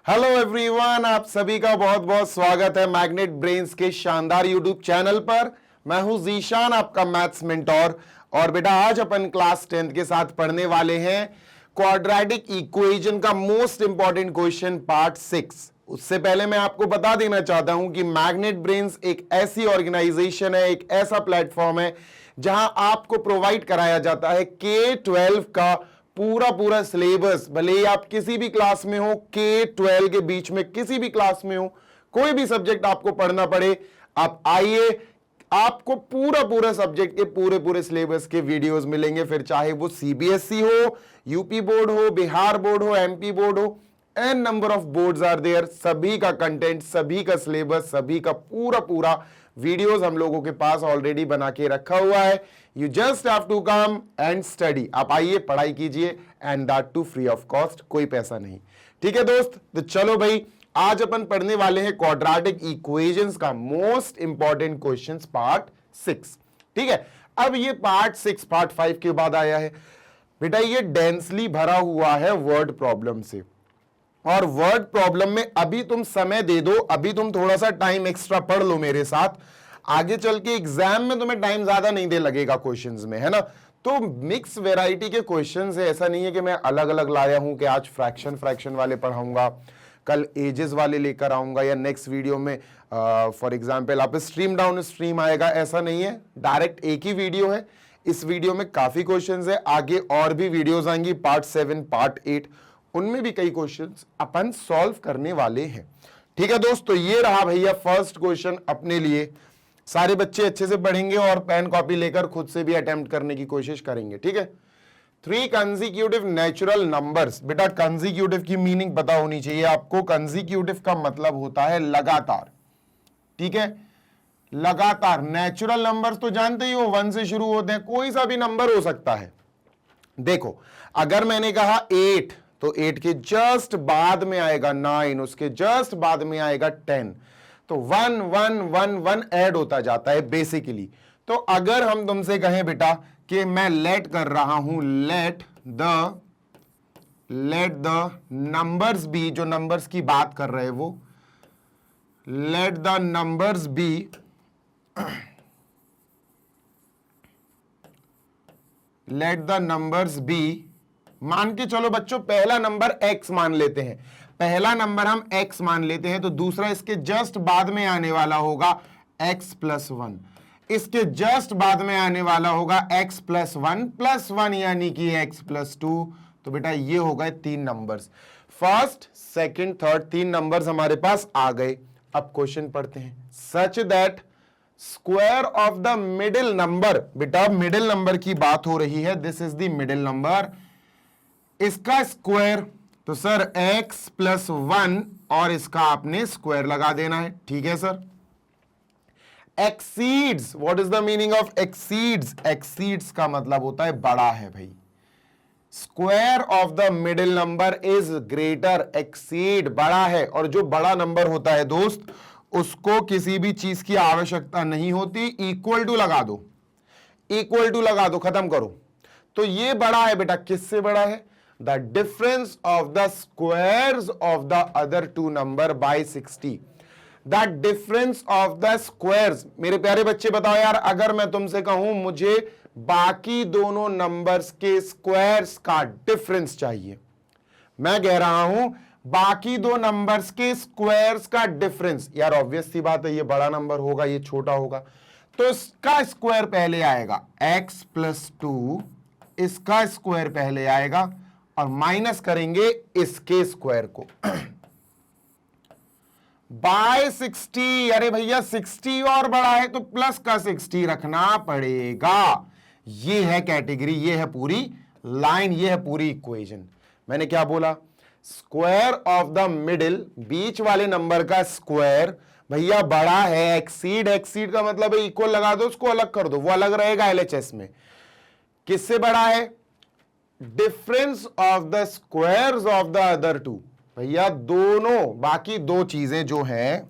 Hello everyone, आप सभी का बहुत बहुत स्वागत है मैग्नेट ब्रेन्स के शानदार यूट्यूब चैनल पर। मैं हूं जीशान, आपका मैथ्स मेंटोर। और बेटा आज अपन क्लास 10th के साथ पढ़ने वाले हैं क्वाड्रेटिक इक्वेशन का मोस्ट इंपॉर्टेंट क्वेश्चन पार्ट 6। उससे पहले मैं आपको बता देना चाहता हूं कि मैग्नेट ब्रेन्स एक ऐसी ऑर्गेनाइजेशन है, एक ऐसा प्लेटफॉर्म है जहां आपको प्रोवाइड कराया जाता है K-12 का पूरा सिलेबस। भले ही आप किसी भी क्लास में हो, K-12 के बीच में किसी भी क्लास में हो, कोई भी सब्जेक्ट आपको पढ़ना पड़े, आप आइए, आपको पूरा सब्जेक्ट के पूरे सिलेबस के वीडियोस मिलेंगे। फिर चाहे वो सीबीएसई हो, यूपी बोर्ड हो, बिहार बोर्ड हो, एमपी बोर्ड हो, an number of boards are there. सभी का कंटेंट, सभी का सिलेबस, सभी का पूरा वीडियोस हम लोगों के पास ऑलरेडी बना के रखा हुआ है। You just have to come and study. आप आइए, पढ़ाई कीजिए, and that too free of cost, कोई पैसा नहीं। ठीक है दोस्त, तो चलो भाई, आज अपन पढ़ने वाले हैं क्वाड्रेटिक इक्वेशंस का मोस्ट इंपॉर्टेंट क्वेश्चंस पार्ट 6। ठीक है, अब ये पार्ट 6 पार्ट 5 के बाद आया है बेटा। ये डेंसली भरा हुआ है वर्ड प्रॉब्लम से, और वर्ड प्रॉब्लम में अभी तुम समय दे दो, अभी तुम थोड़ा सा टाइम एक्स्ट्रा पढ़ लो मेरे साथ। आगे चल के एग्जाम में तुम्हें टाइम ज्यादा नहीं दे लगेगा क्वेश्चंस में, है ना। तो मिक्स वैरायटी के क्वेश्चंस है, ऐसा नहीं है कि मैं अलग अलग लाया हूं कि आज फ्रैक्शन वाले पढ़ाऊंगा, कल एजेस वाले लेकर आऊंगा, या नेक्स्ट वीडियो में फॉर एग्जाम्पल आप स्ट्रीम डाउन स्ट्रीम आएगा। ऐसा नहीं है, डायरेक्ट एक ही वीडियो है। इस वीडियो में काफी क्वेश्चंस है, आगे और भी वीडियोस आएंगी, पार्ट 7 पार्ट 8, उनमें भी कई क्वेश्चंस अपन सॉल्व करने वाले हैं। ठीक है दोस्त, तो ये रहा भैया फर्स्ट क्वेश्चन अपने लिए। सारे बच्चे अच्छे से पढ़ेंगे और पेन कॉपी लेकर खुद से भी अटेम्प्ट करने की कोशिश करेंगे। ठीक है, 3 कंसेक्यूटिव नेचुरल नंबर्स। बेटा कंसेक्यूटिव की मीनिंग पता होनी चाहिए आपको। कंसेक्यूटिव का मतलब होता है लगातार। ठीक है, लगातार। नेचुरल नंबर्स तो जानते ही हो, 1 से शुरू होते हैं, कोई सा भी नंबर हो सकता है। देखो, अगर मैंने कहा 8, तो 8 के जस्ट बाद में आएगा 9, उसके जस्ट बाद में आएगा 10, तो 1 1 1 1 ऐड होता जाता है बेसिकली। तो अगर हम तुमसे कहें बेटा कि मैं लेट कर रहा हूं, लेट द नंबर्स बी, जो नंबर्स की बात कर रहे हैं वो, let the numbers be let the numbers be, मान के चलो बच्चों पहला नंबर x मान लेते हैं, पहला नंबर हम x मान लेते हैं, तो दूसरा इसके जस्ट बाद में आने वाला होगा x + 1, इसके जस्ट बाद में आने वाला होगा x + 1 यानी कि x + 2। तो बेटा ये हो गए 3 numbers, first second third, 3 numbers हमारे पास आ गए। अब क्वेश्चन पढ़ते हैं। Such that square of the middle number, बेटा मिडिल नंबर की बात हो रही है, this is the middle number, इसका स्क्वायर, तो सर x + 1 और इसका आपने स्क्वायर लगा देना है। ठीक है sir. Exceeds, what is the meaning of exceeds? Exceeds का मतलब होता है बड़ा है भाई। Square of the middle number is greater, exceed बड़ा है, और जो बड़ा नंबर होता है दोस्त उसको किसी भी चीज की आवश्यकता नहीं होती, इक्वल टू लगा दो, इक्वल टू लगा दो, खत्म करो। तो ये बड़ा है बेटा, किससे बड़ा है? The difference of the squares of the other 2 number by 60. The difference of the squares, मेरे प्यारे बच्चे बताओ यार, अगर मैं तुमसे कहूं मुझे बाकी दोनों नंबर्स के स्क्वायर्स का डिफरेंस चाहिए, मैं कह रहा हूं बाकी दो नंबर्स के स्क्वायर्स का डिफरेंस, यार ऑब्वियस सी बात है, ये बड़ा नंबर होगा, ये छोटा होगा, तो इसका स्क्वायर पहले आएगा, x + 2, इसका स्क्वायर पहले आएगा, और माइनस करेंगे इसके स्क्वायर को बाय 60। अरे भैया 60 और बड़ा है तो प्लस का 60 रखना पड़ेगा। ये है कैटेगरी, ये है पूरी लाइन, ये है पूरी इक्वेशन। मैंने क्या बोला? स्क्वायर ऑफ द मिडिल, बीच वाले नंबर का स्क्वायर भैया बड़ा है, एक्सीड, एक्सीड का मतलब है इक्वल लगा दो, उसको अलग कर दो, वो अलग रहेगा LHS में। किससे बड़ा है? Difference of the squares of the other 2, भैया दोनों बाकी दो चीजें जो हैं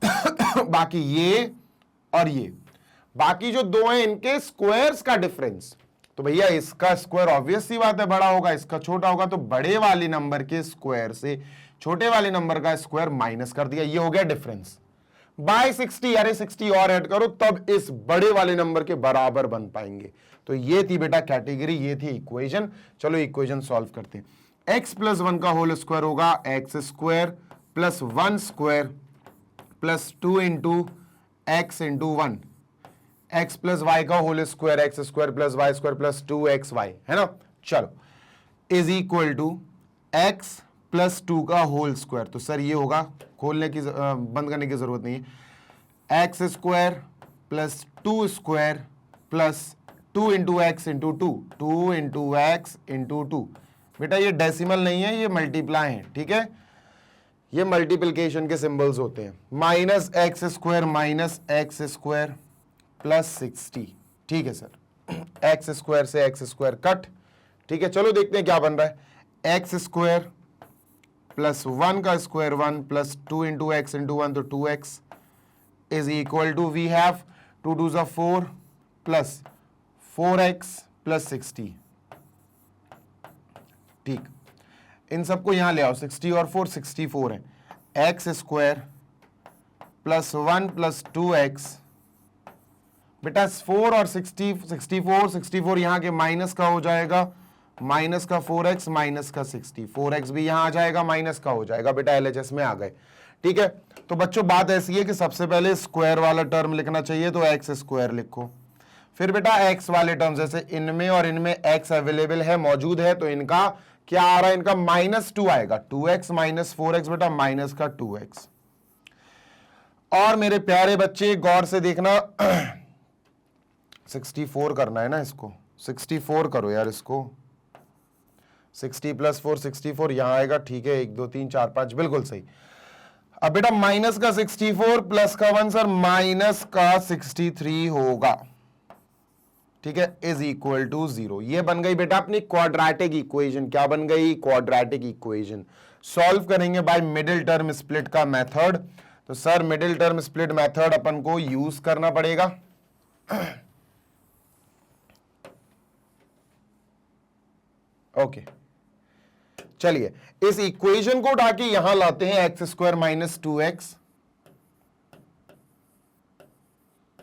बाकी ये और ये, बाकी जो दो हैं इनके स्क्वायर्स का डिफरेंस। तो भैया इसका स्क्वायर ऑब्वियस सी बात है बड़ा होगा, इसका छोटा होगा, तो बड़े वाले नंबर के स्क्वायर से छोटे वाले नंबर का स्क्वायर माइनस कर दिया, ये हो गया डिफरेंस बाय 60। अरे 60 और ऐड करो तब इस बड़े वाले नंबर के बराबर बन पाएंगे। तो ये थी बेटा कैटेगरी, ये थी इक्वेशन। चलो इक्वेशन सॉल्व करते हैं। x प्लस 1 का होल स्क्वायर होगा X square plus 1 square plus 2 into x into 1, X plus Y का whole square x square plus Y square plus 2xy, है ना। चलो is equal to X plus 2 का whole square. तो sir ये होगा, खोलने की बंद करने की जरूरत नहीं है। X square plus 2 square plus 2 into x into 2, 2 into x into 2। बेटा ये डेसिमल नहीं है, ये मल्टीप्लाई है, ठीक है, ये मल्टीप्लिकेशन के सिंबल्स होते हैं। माइनस एक्स स्क्वायर प्लस 60, ठीक है सर। एक्स स्क्वायर से एक्स स्क्वायर कट, ठीक है। चलो देखते हैं क्या बन रहा है। एक्स स्क्वायर प्लस 1 का square 1 plus 2 into x into 1, तो 2x is equal to we have 2 2 ज़ा 4 प्लस 4x प्लस 60, ठीक। इन सबको यहां ले आओ, 60 और 4 64 है। X square plus 1 plus 2x, बेटा 4 और 60 64 यहां के माइनस का हो जाएगा, माइनस का 4x माइनस का 60, 4x भी यहां आ जाएगा, माइनस का हो जाएगा। बेटा LHS में आ गए, ठीक है। तो बच्चों बात ऐसी है कि सबसे पहले स्क्वायर वाला टर्म लिखना चाहिए, तो एक्स स्क्वायर लिखो। फिर बेटा एक्स वाले टर्म, जैसे इनमें और इनमें एक्स अवेलेबल है, मौजूद है, तो इनका क्या आ रहा है, इनका -2 आएगा। 2x माइनस 4x, बेटा माइनस का 2x। और मेरे प्यारे बच्चे गौर से देखना, 64 करना है ना, इसको 64 करो यार, इसको 60 प्लस 4 64 यहां आएगा, ठीक है। 1 2 3 4 5 बिल्कुल सही। अब बेटा माइनस का 64 प्लस का 1 सर माइनस का 63 होगा, ठीक है, इज इक्वल टू 0। ये बन गई बेटा अपनी क्वाड्रेटिक इक्वेशन। क्या बन गई? Quadratic equation. सॉल्व करेंगे बाय मिडिल टर्म स्प्लिट का मेथड। तो sir middle term split method अपन को यूज करना पड़ेगा। ओके चलिए इस इक्वेशन को उठा के यहां लाते हैं, x square minus 2x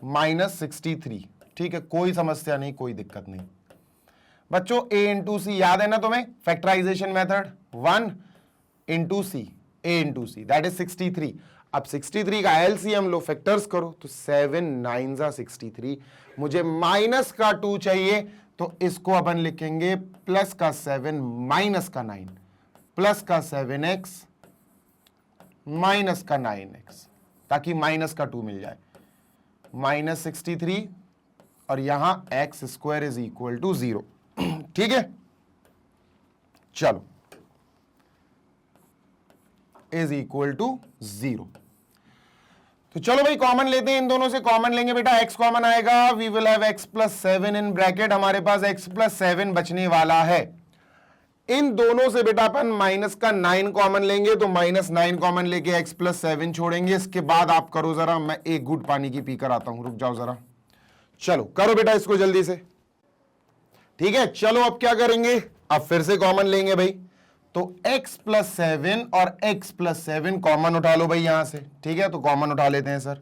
minus 63, ठीक है, कोई समस्या नहीं, कोई दिक्कत नहीं। बच्चों a इंटू सी याद है ना तुम्हें, factorisation method, 1 into C, a into C that is 63। अब 63 का एलसीएम लो, फैक्टर्स करो, तो 7 9 जा 63। मुझे माइनस का 2 चाहिए, तो इसको अपन लिखेंगे प्लस का 7 माइनस का 9 प्लस का 7x माइनस का 9x, ताकि माइनस का 2 मिल जाए। माइनस 63 और यहां x square is equal to 0, ठीक है। चलो इज इक्वल टू 0। तो चलो भाई कॉमन लेते हैं, इन दोनों से कॉमन लेंगे बेटा, x कॉमन आएगा, we will have x plus 7 in bracket, हमारे पास x प्लस 7 बचने वाला है। इन दोनों से बेटा अपन माइनस का 9 कॉमन लेंगे, तो माइनस 9 कॉमन लेके x प्लस 7 छोड़ेंगे। इसके बाद आप करो जरा, मैं एक घूंट पानी की पीकर आता हूं, रुक जाओ जरा। चलो करो बेटा इसको जल्दी से, ठीक है। चलो अब क्या करेंगे, अब फिर से कॉमन लेंगे भाई, तो x प्लस 7 और x प्लस 7 कॉमन उठा लो भाई यहां से, ठीक है। तो कॉमन उठा लेते हैं सर,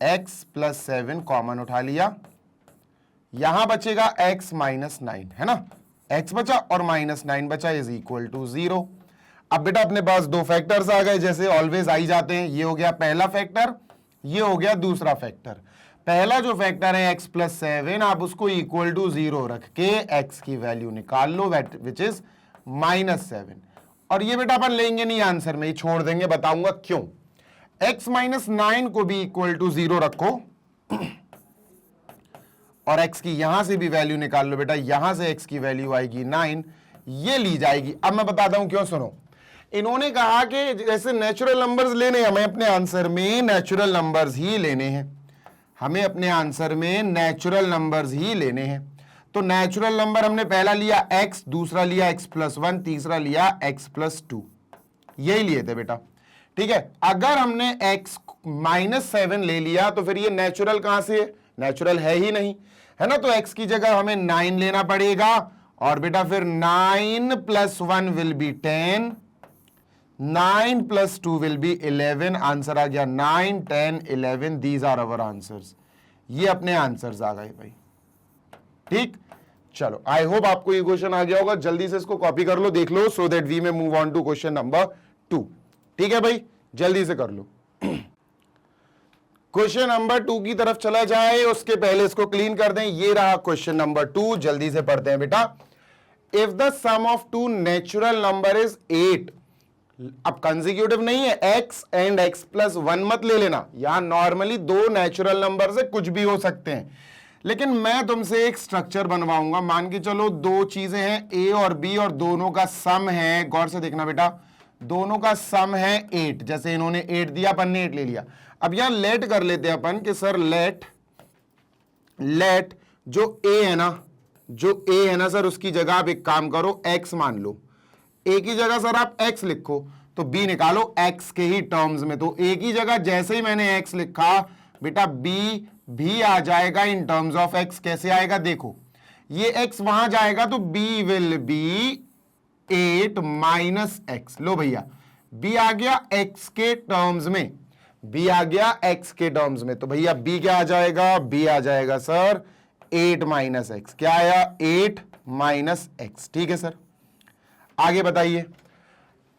x प्लस 7 कॉमन उठा लिया, यहां बचेगा x माइनस 9, है ना, x बचा और माइनस 9 बचा, इज इक्वल टू 0। अब बेटा अपने पास दो फैक्टर्स आ गए, जैसे ऑलवेज आई जाते हैं। ये हो गया पहला फैक्टर, ये हो गया दूसरा फैक्टर। पहला जो फैक्टर है x प्लस 7, आप उसको इक्वल टू 0 रख के x की वैल्यू निकाल लो, विच इज माइनस 7। और ये बेटा अपन लेंगे नहीं आंसर में, ये छोड़ देंगे, बताऊंगा क्यों। x माइनस 9 को भी इक्वल टू 0 रखो और x की यहां से भी वैल्यू निकाल लो बेटा, यहां से x की वैल्यू आएगी 9, ये ली जाएगी। अब मैं बताता हूं क्यों, सुनो। इन्होंने कहा कि जैसे नेचुरल नंबर्स लेने, हमें अपने आंसर में नेचुरल नंबर्स ही लेने हैं, हमें अपने आंसर में नेचुरल नंबर्स ही लेने हैं। तो नेचुरल नंबर हमने पहला लिया x, दूसरा लिया x प्लस 1, तीसरा लिया x प्लस 2, यही लिए थे बेटा, ठीक है। अगर हमने x माइनस 7 ले लिया तो फिर ये नेचुरल कहां से है, नेचुरल है ही नहीं, है ना। तो x की जगह हमें 9 लेना पड़ेगा, और बेटा फिर 9 plus 1 will be 10, 9 plus 2 will be 11. Answer आ गया 9, 10, 11. These are our answers. ये अपने आंसर्स आ गए भाई। ठीक, चलो आई होप आपको ये क्वेश्चन आ गया होगा। जल्दी से इसको कॉपी कर लो, देख लो, so that we may move on to question number 2। ठीक है भाई, जल्दी से कर लो। क्वेश्चन नंबर 2 की तरफ चला जाए, उसके पहले इसको क्लीन कर दें। ये रहा क्वेश्चन नंबर 2, जल्दी से पढ़ते हैं बेटा। If the sum of two natural number is 8, अब कंसेक्यूटिव नहीं है, x एंड x प्लस 1 मत ले लेना, यहां नॉर्मली दो नेचुरल नंबर से कुछ भी हो सकते हैं, लेकिन मैं तुमसे एक स्ट्रक्चर बनवाऊंगा। मान के चलो दो चीजें हैं a और b और दोनों का सम है, गौर से देखना बेटा, दोनों का सम है 8। जैसे इन्होंने 8 दिया, अपन ने 8 ले लिया। अब यहां लेट कर लेते हैं अपन कि सर लेट जो a है ना सर, उसकी जगह आप एक काम करो, x मान लो। a की जगह सर आप x लिखो तो b निकालो x के ही टर्म्स में। तो a की जगह जैसे ही मैंने x लिखा बेटा, b भी आ जाएगा इन टर्म्स ऑफ x। कैसे आएगा देखो, ये x वहां जाएगा तो b will be 8 minus x। लो भैया, b आ गया x के टर्म्स में, b आ गया x के टर्म्स में। तो भैया b क्या आ जाएगा, b आ जाएगा सर 8 माइनस एक्स। क्या आया, 8 माइनस एक्स। ठीक है सर, आगे बताइए।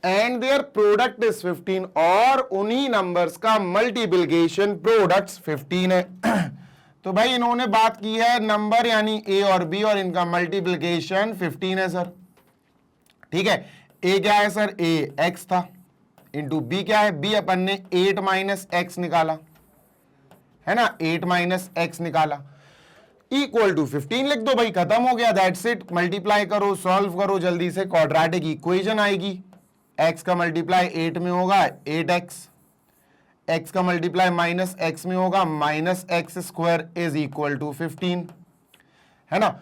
एंड देयर प्रोडक्ट इज 15, और उन्हीं नंबर्स का मल्टीप्लिकेशन प्रोडक्ट्स 15 है। तो भाई इन्होंने बात की है नंबर यानी a और b, और इनका मल्टीप्लिकेशन 15 है सर। ठीक है, a क्या है सर, a x था, इंटू b क्या है, b अपन ने 8 माइनस एक्स निकाला है ना, 8 माइनस एक्स निकाला, इक्वल टू 15 लिख दो भाई, खत्म हो गया, दैट्स इट। मल्टीप्लाई करो, सॉल्व करो जल्दी से, क्वाड्रेटिक इक्वेशन आएगी। x का मल्टीप्लाई 8 में होगा 8x, x का मल्टीप्लाई माइनस x में होगा minus x square is equal to 15, है ना।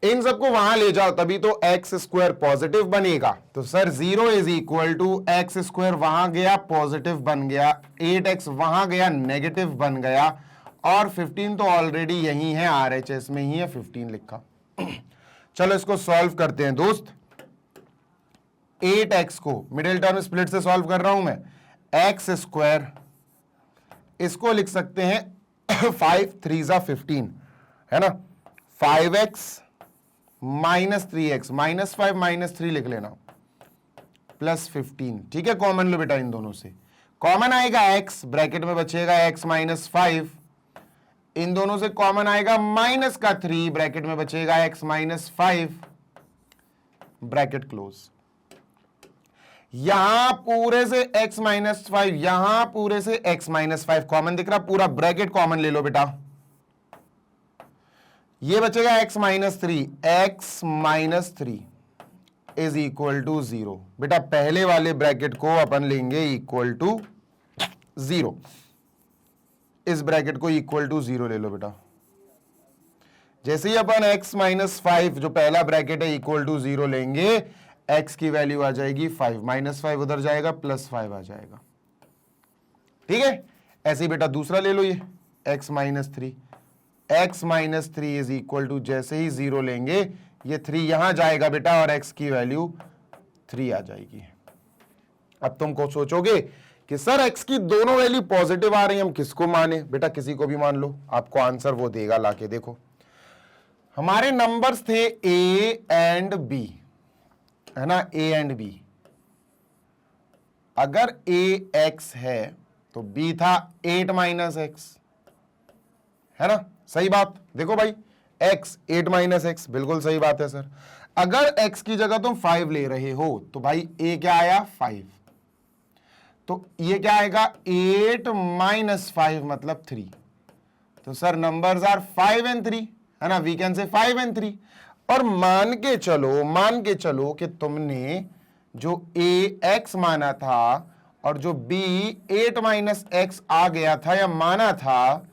इन सबको वहां ले जाओ तभी तो x स्क्वायर पॉजिटिव बनेगा। तो sir 0 is equal to x square, वहां गया पॉजिटिव बन गया, 8x वहां गया नेगेटिव बन गया, और 15 तो ऑलरेडी यही है, RHS में ही है, 15 लिखा। चलो इसको सॉल्व करते हैं दोस्त। 8x को मिडिल टर्म स्प्लिट से सॉल्व कर रहा हूं मैं, एक्स स्क्वायर, इसको लिख सकते हैं 5 3 जा 15, है ना, 5x minus 3x, minus 5 minus 3 लिख लेना, प्लस 15। ठीक है, कॉमन लो बेटा, इन दोनों से कॉमन आएगा x, ब्रैकेट में बचेगा x माइनस 5, इन दोनों से कॉमन आएगा माइनस का 3, ब्रैकेट में बचेगा x माइनस 5, ब्रैकेट क्लोज। यहां पूरे से x माइनस 5, यहां पूरे से x माइनस 5 कॉमन दिख रहा, पूरा ब्रैकेट कॉमन ले लो बेटा, ये बचेगा x minus 3, x minus 3 is equal to 0। बेटा पहले वाले ब्रैकेट को अपन लेंगे इक्वल टू 0, इस ब्रैकेट को इक्वल टू 0 ले लो बेटा। जैसे ही अपन x माइनस 5 जो पहला ब्रैकेट है इक्वल टू 0 लेंगे, x की वैल्यू आ जाएगी 5, माइनस 5 उधर जाएगा, प्लस 5 आ जाएगा। ठीक है, ऐसे ही बेटा दूसरा ले लो, ये x minus 3, x minus 3 is equal to, जैसे ही 0 लेंगे ये 3 यहां जाएगा बेटा, और x की वैल्यू 3 आ जाएगी। अब तुमको सोचोगे कि सर x की दोनों वैल्यू पॉजिटिव आ रही है, हम किसको माने? बेटा किसी को भी मान लो, आपको आंसर वो देगा लाके। देखो हमारे नंबर्स थे a एंड b, है ना, a एंड b। अगर a x है तो b था 8 माइनस एक्स, है ना, सही बात। देखो भाई x 8 माइनस एक्स, बिल्कुल सही बात है सर। अगर x की जगह तुम 5 ले रहे हो तो भाई a क्या आया 5, तो ये क्या आएगा 8 माइनस 5 मतलब 3। तो सर नंबर्स आर 5 एंड 3, है ना, वी कैन से 5 एंड 3। और मान के चलो कि तुमने जो a x माना था और जो b 8 माइनस एक्स आ गया था या माना था,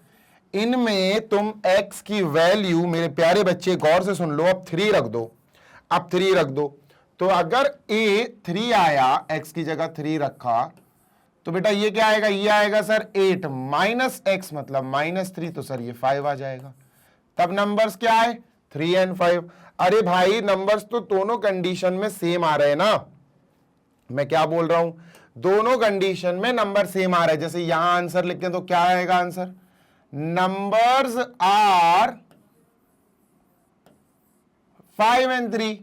इनमें तुम x की वैल्यू, मेरे प्यारे बच्चे गौर से सुन लो, अब 3 रख दो, अब 3 रख दो। तो अगर a 3 आया, x की जगह 3 रखा, तो बेटा ये क्या आएगा, ये आएगा सर 8 माइनस एक्स मतलब माइनस 3, तो सर ये 5 आ जाएगा। तब नंबर्स क्या है 3 एंड 5। अरे भाई नंबर्स तो दोनों कंडीशन में सेम आ रहे हैं ना, मैं क्या बोल रहा हूं, दोनों कंडीशन में नंबर सेम आ रहा है। जैसे यहां आंसर लिखते हैं तो क्या आएगा आंसर, नंबर्स आर 5 and 3,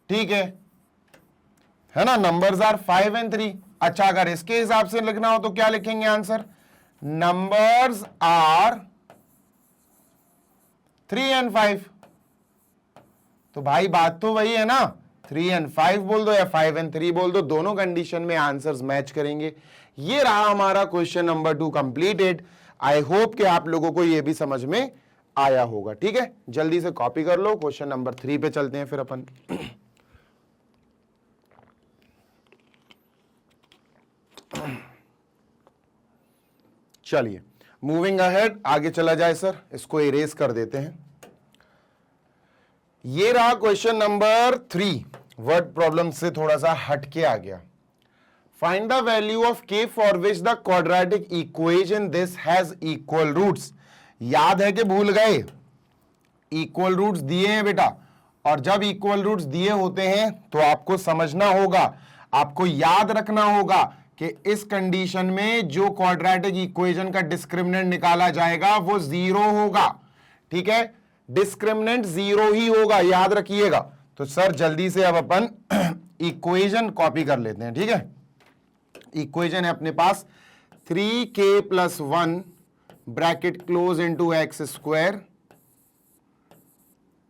ठीक है ना, नंबर्स आर 5 and 3। अच्छा, अगर इसके हिसाब से लिखना हो तो क्या लिखेंगे आंसर, नंबर्स आर 3 and 5। तो भाई बात तो वही है ना, 3 and 5 बोल दो या 5 and 3 बोल दो, दोनों कंडीशन में आंसर्स मैच करेंगे। ये रहा हमारा question number 2 completed. I hope कि आप लोगों को ये भी समझ में आया होगा। ठीक है, जल्दी से कॉपी कर लो, क्वेश्चन नंबर 3 पे चलते हैं फिर अपन। चलिए मूविंग अहेड, आगे चला जाए सर, इसको इरेज कर देते हैं। ये रहा क्वेश्चन नंबर 3, वर्ड प्रॉब्लम से थोड़ा सा हटके आ गया। Find the value of k for which the quadratic equation this has equal roots. याद है कि भूल गए, इक्वल रूट्स दिए हैं बेटा, और जब इक्वल रूट्स दिए होते हैं तो आपको समझना होगा, आपको याद रखना होगा कि इस कंडीशन में जो क्वाड्रेटिक इक्वेशन का डिस्क्रिमिनेंट निकाला जाएगा वो 0 होगा। ठीक है, डिस्क्रिमिनेंट 0 ही होगा, याद रखिएगा। तो सर जल्दी से अब अपन इक्वेशन कॉपी कर लेते हैं। ठीक है, इक्वेशन है अपने पास 3k + 1 bracket close into x square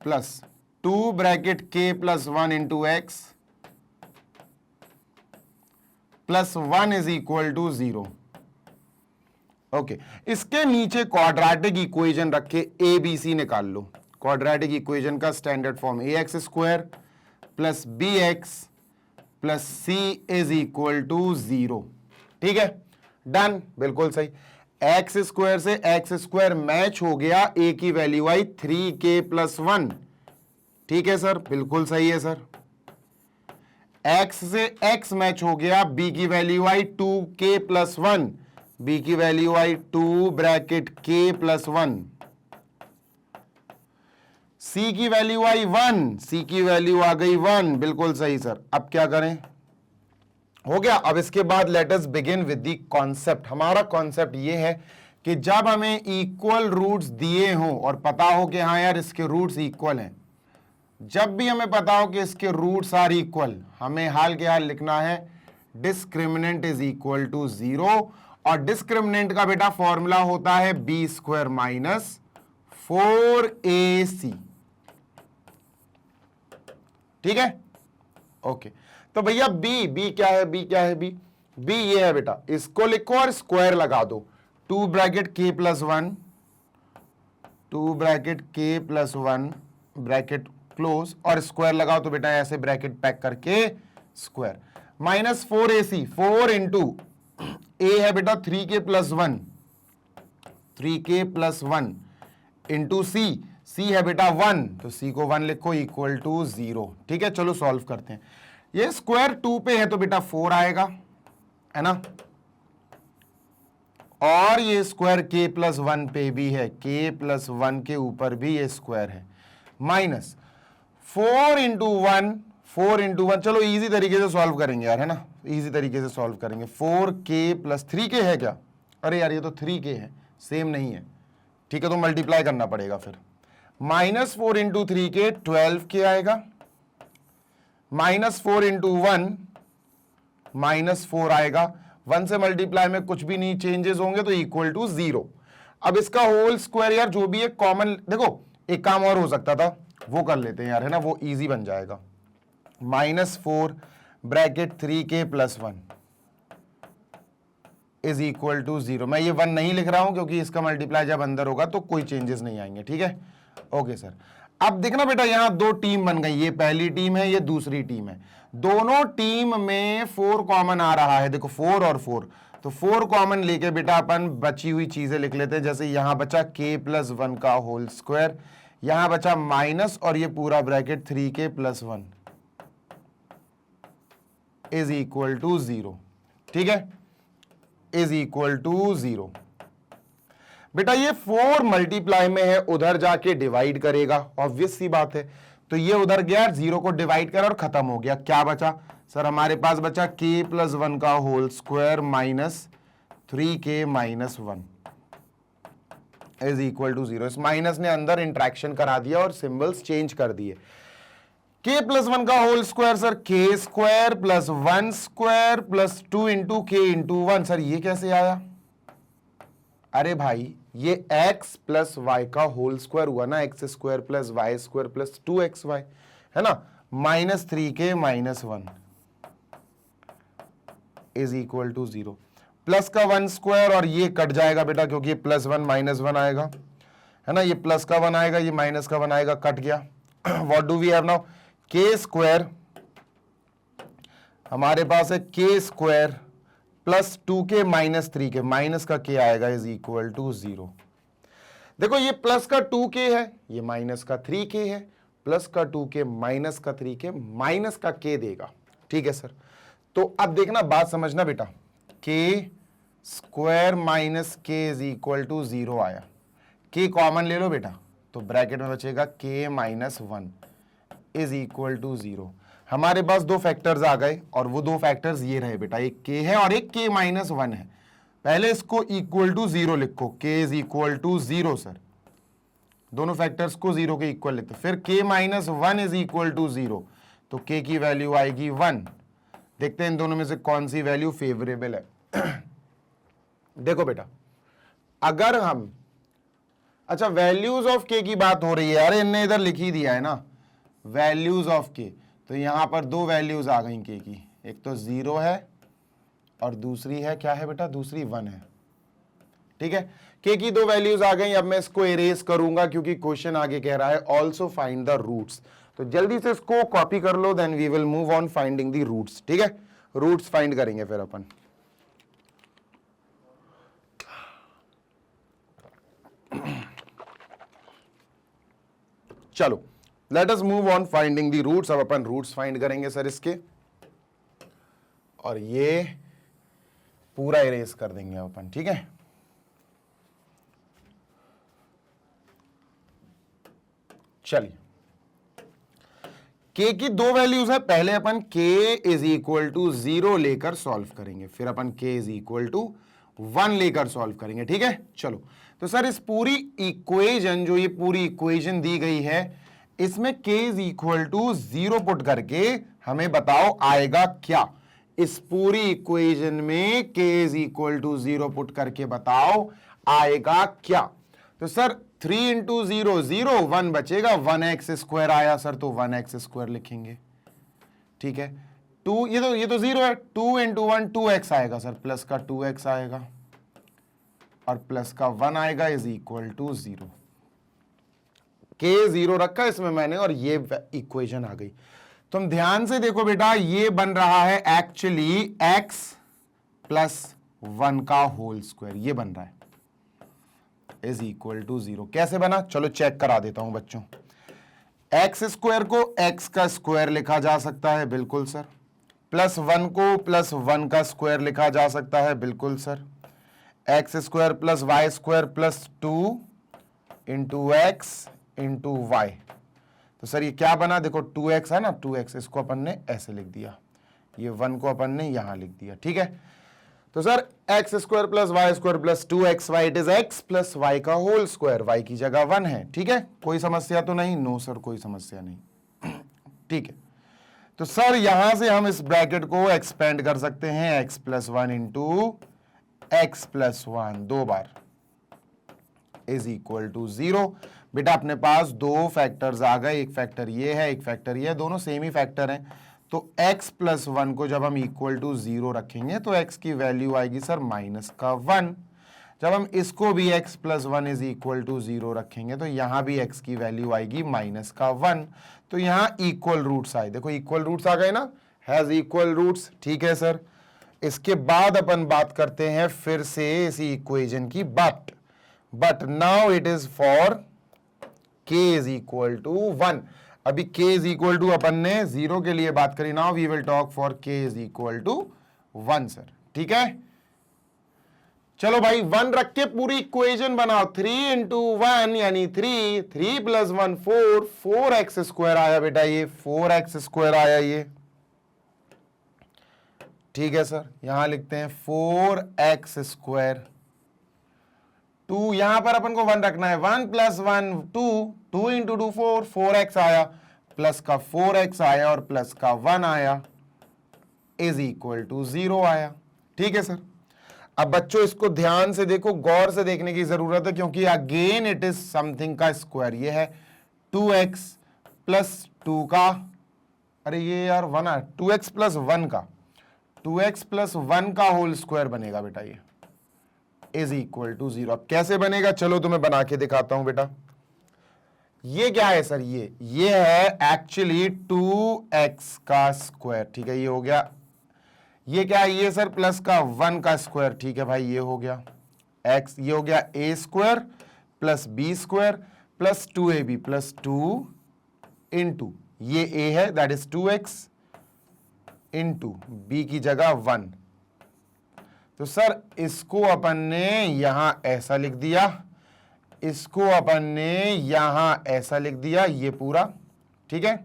plus 2 bracket k + 1 into x plus 1 is equal to 0। Okay, इसके नीचे क्वाड्रेटिक इक्वेशन रखे ए बी सी निकाल लो। क्वाड्रेटिक इक्वेशन का standard form ax square plus bx plus c is equal to 0। ठीक है, done, बिल्कुल सही। एक्स स्क्वायर से एक्स स्क्वायर मैच हो गया, a की वैल्यू आई 3k + 1। ठीक है सर, बिल्कुल सही है सर। x से x मैच हो गया, b की वैल्यू आई 2k + 1, b की वैल्यू आई 2 ब्रैकेट k + 1, c की वैल्यू आई 1, c की वैल्यू आ गई 1, बिल्कुल सही सर। अब क्या करें, हो गया। अब इसके बाद let us begin with the concept. हमारा कॉन्सेप्ट ये है कि जब हमें इक्वल रूट्स दिए हों और पता हो कि हाँ यार इसके रूट्स इक्वल हैं, जब भी हमें पता हो कि इसके रूट्स आर इक्वल, हमें हाल के हाल लिखना है डिस्क्रिमिनेंट इज इक्वल टू 0। और डिस्क्रिमिनेंट का बेटा फॉर्मूला होता है b² - 4ac। ठीक है, ओके। तो भैया b क्या है, b क्या है, b ये है बेटा, इसको लिखो और स्क्वायर लगा दो। 2 bracket k + 1, 2 bracket k + 1 bracket close, और स्क्वायर लगाओ तो बेटा ऐसे ब्रैकेट पैक करके स्क्वायर -4ac। 4 इंटू a है बेटा 3k + 1, 3k + 1 इंटू c है बेटा 1, तो c को 1 लिखो इक्वल टू 0। ठीक है, चलो सॉल्व करते हैं। ये स्क्वायर 2 पे है तो बेटा 4 आएगा, है ना, और ये स्क्वायर k + 1 पे भी है, k + 1 के ऊपर भी ये स्क्वायर है, माइनस 4 इंटू 1, 4 इंटू 1, चलो इजी तरीके से सॉल्व करेंगे यार, है ना, इजी तरीके से सॉल्व करेंगे। 4k + 3k है क्या, अरे यार ये तो 3k है, सेम नहीं है। ठीक है, तो मल्टीप्लाई करना पड़ेगा फिर। -4 इंटू 3k 12k आएगा, -4 इंटू 1 -4 आएगा। 1 से मल्टीप्लाई में कुछ भी नहीं चेंजेस होंगे तो इक्वल टू 0। अब इसका होल स्क्वायर यार जो भी है कॉमन, देखो एक काम और हो सकता था, वो कर लेते हैं यार, है ना, वो इजी बन जाएगा। -4 bracket 3k + 1 is equal to 0। मैं ये 1 नहीं लिख रहा हूं क्योंकि इसका मल्टीप्लाई जब अंदर होगा तो कोई चेंजेस नहीं आएंगे। ठीक है, ओके सर। अब देखना बेटा, यहां 2 टीम बन गई, ये पहली टीम है, ये दूसरी टीम है। दोनों टीम में 4 कॉमन आ रहा है, देखो 4 और 4, तो 4 कॉमन लेके बेटा अपन बची हुई चीजें लिख लेते हैं। जैसे यहां बचा k + 1 का होल स्क्वायर, यहां बचा माइनस, और ये पूरा bracket 3k + 1 is equal to 0। ठीक है, इज इक्वल टू 0। बेटा ये 4 मल्टीप्लाई में है, उधर जाके डिवाइड करेगा, ऑब्वियस सी बात है। तो ये उधर गया, 0 को डिवाइड कर और खत्म हो गया। क्या बचा सर? हमारे पास बचा k+1 का whole square minus 3k - 1 is equal to 0। इस माइनस ने अंदर इंट्रैक्शन करा दिया और सिंबल्स चेंज कर दिए। k+1 का whole square sir k² + 1² + 2 × k × 1। Sir ये कैसे आया? अरे भाई ये x + y का होल स्क्वायर हुआ ना, x² + y² + 2xy है ना, -3k - 1 is equal to 0। Plus का 1 स्क्वायर और ये कट जाएगा बेटा, क्योंकि ये +1 - 1 आएगा, है ना, ये प्लस का 1 आएगा, ये माइनस का 1 आएगा, कट गया। What do we have now? k² हमारे पास है k² + 2k - 3k, माइनस का k आएगा, इज इक्वल टू 0। देखो ये प्लस का 2k है, ये माइनस का 3k है, प्लस का 2k माइनस का 3k, माइनस का k देगा। ठीक है सर, तो अब देखना, बात समझना बेटा, k² - k is equal to 0 आया। k कॉमन ले लो बेटा, तो ब्रैकेट में बचेगा k - 1 इज इक्वल टू 0। हमारे पास दो फैक्टर्स आ गए और वो दो फैक्टर्स ये रहे बेटा, एक k है और एक k - 1 है। पहले इसको इक्वल टू 0 लिखो, k is equal to 0 sir, दोनों फैक्टर्स को 0 के इक्वल लिखते, फिर k - 1 इज इक्वल टू 0, तो k की वैल्यू आएगी 1। देखते हैं इन दोनों में से कौन सी वैल्यू फेवरेबल है। देखो बेटा, अगर हम, अच्छा वैल्यूज ऑफ k की बात हो रही है, अरे इनने इधर लिख ही दिया है ना वैल्यूज ऑफ k, तो यहां पर दो वैल्यूज आ गई k की, एक तो 0 है और दूसरी है क्या है बेटा, दूसरी 1 है। ठीक है, k की दो वैल्यूज आ गई। अब मैं इसको इरेज करूंगा क्योंकि क्वेश्चन आगे कह रहा है ऑल्सो फाइंड द रूट्स, तो जल्दी से इसको कॉपी कर लो, then we will move on finding the roots. ठीक है, रूट्स फाइंड करेंगे फिर अपन। चलो let us move on finding the roots. अब अपन रूट्स फाइंड करेंगे सर इसके, और ये पूरा इरेज कर देंगे अपन। ठीक है, चलिए k की दो वैल्यूज है, पहले अपन k इज इक्वल टू 0 लेकर सॉल्व करेंगे, फिर अपन k इज इक्वल टू 1 लेकर सॉल्व करेंगे। ठीक है, चलो तो सर इस पूरी इक्वेशन, जो ये पूरी इक्वेशन दी गई है, इसमें k is equal to 0 put करके हमें बताओ आएगा क्या। इस पूरी इक्वेशन में k is equal to 0 put करके बताओ आएगा क्या। तो सर 3 × 0 0, 1 बचेगा, 1x² आया सर, तो 1x² लिखेंगे। ठीक है, 2 ये तो 0 है, 2 × 1 2x आएगा सर, प्लस का 2x आएगा और प्लस का 1 आएगा, इज इक्वल टू 0। k 0 रखा इसमें मैंने और ये इक्वेशन आ गई। तुम ध्यान से देखो बेटा, ये बन रहा है एक्चुअली x + 1 का होल स्क्वायर, ये बन रहा है, इज इक्वल टू 0। कैसे बना, चलो चेक करा देता हूं बच्चों। x² को x का स्क्वायर लिखा जा सकता है, बिल्कुल सर। +1 को +1 का स्क्वायर लिखा जा सकता है, बिल्कुल sir. x² + y² + 2 × x × y, तो सर ये क्या बना, देखो 2x है ना, 2x, इसको अपन ने ऐसे लिख दिया, ये 1 को अपन ने यहां लिख दिया। ठीक है, तो sir x² + y² + 2xy, it is x + y का होल स्क्वायर, y की जगह 1 है। ठीक है, कोई समस्या तो नहीं? नो सर, कोई समस्या नहीं। ठीक है, तो सर यहां से हम इस ब्रैकेट को एक्सपेंड कर सकते हैं, x + 1 × x + 1 दो बार, इज इक्वल टू 0। बेटा अपने पास दो फैक्टर्स आ गए, एक फैक्टर ये है, एक फैक्टर ये है, दोनों सेम ही फैक्टर हैं। तो x + 1 को जब हम इक्वल टू 0 रखेंगे तो x की वैल्यू आएगी सर -1। जब हम इसको भी x + 1 इज इक्वल टू 0 रखेंगे तो यहां भी x की वैल्यू आएगी -1। तो यहां इक्वल रूट्स आए, देखो इक्वल रूट्स आ गए ना, हैज इक्वल रूट्स। ठीक है सर, इसके बाद अपन बात करते हैं फिर से इसी इक्वेशन की, but now it is for k is equal to 1। अभी k इज इक्वल टू अपन ने 0 के लिए बात करी, now we will talk for k is equal to 1 sir. ठीक है, चलो भाई 1 रख के पूरी इक्वेशन बनाओ, 3 इंटू 1 यानी 3, 3 प्लस 1 4, 4x स्क्वायर आया बेटा, ये 4x स्क्वायर आया ये। ठीक है सर, यहां लिखते हैं 4x स्क्वायर। 2 यहां पर अपन को 1 रखना है, 1 प्लस 1 2, 2 इंटू 2 4, 4x आया, प्लस का 4x आया और प्लस का 1 आया, इज इक्वल टू 0 आया। ठीक है सर, अब बच्चों इसको ध्यान से देखो, गौर से देखने की जरूरत है, क्योंकि अगेन इट इज समथिंग का स्क्वायर। ये है 2x प्लस 2 का, अरे ये यार 1 है, 2x प्लस 1 का, 2x प्लस 1 का होल स्क्वायर बनेगा बेटा, ये इज इक्वल टू 0। अब कैसे बनेगा, चलो तुम्हें बना के दिखाता हूं बेटा। ये क्या है सर, ये है एक्चुअली 2x का स्क्वायर। ठीक है, ये हो गया। ये क्या है, ये सर प्लस का 1 का स्क्वायर। ठीक है भाई, ये हो गया x, ये हो गया a square plus b square plus 2ab plus 2 into ये a है, that is 2x into b की जगह 1। तो सर इसको अपन ने यहां ऐसा लिख दिया, इसको अपन ने यहां ऐसा लिख दिया, ये पूरा। ठीक है,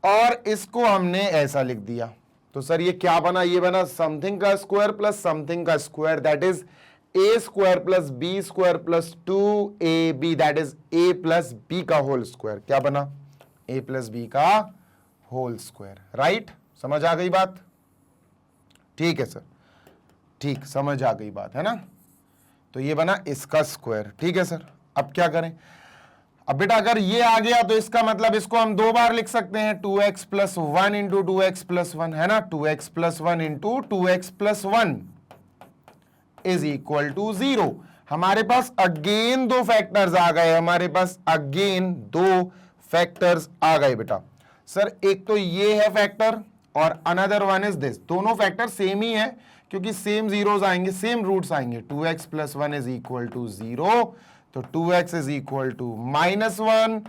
और इसको हमने ऐसा लिख दिया। तो सर ये क्या बना, ये बना समथिंग का स्क्वायर प्लस समथिंग का square, that is a square plus b square plus 2ab, that is a plus b का होल स्क्वायर। क्या बना, a प्लस b का होल स्क्वायर। राइट, समझ आ गई बात? ठीक है सर, ठीक, समझ आ गई बात है ना। तो ये बना इसका स्क्वायर। ठीक है सर, अब क्या करें, अब बेटा अगर ये आ गया तो इसका मतलब इसको हम 2 बार लिख सकते हैं, 2x plus 1 into 2x plus 1, है ना, 2x plus 1 into 2x plus 1 is equal to 0। हमारे पास अगेन 2 फैक्टर्स आ गए, हमारे पास अगेन 2 फैक्टर्स आ गए बेटा। सर एक तो ये है फैक्टर और अनदर वन इज दिस, दोनों फैक्टर सेम ही है क्योंकि सेम जीरोस आएंगे, सेम रूट्स आएंगे। 2x plus 1 is equal to 0, तो 2x is equal to -1,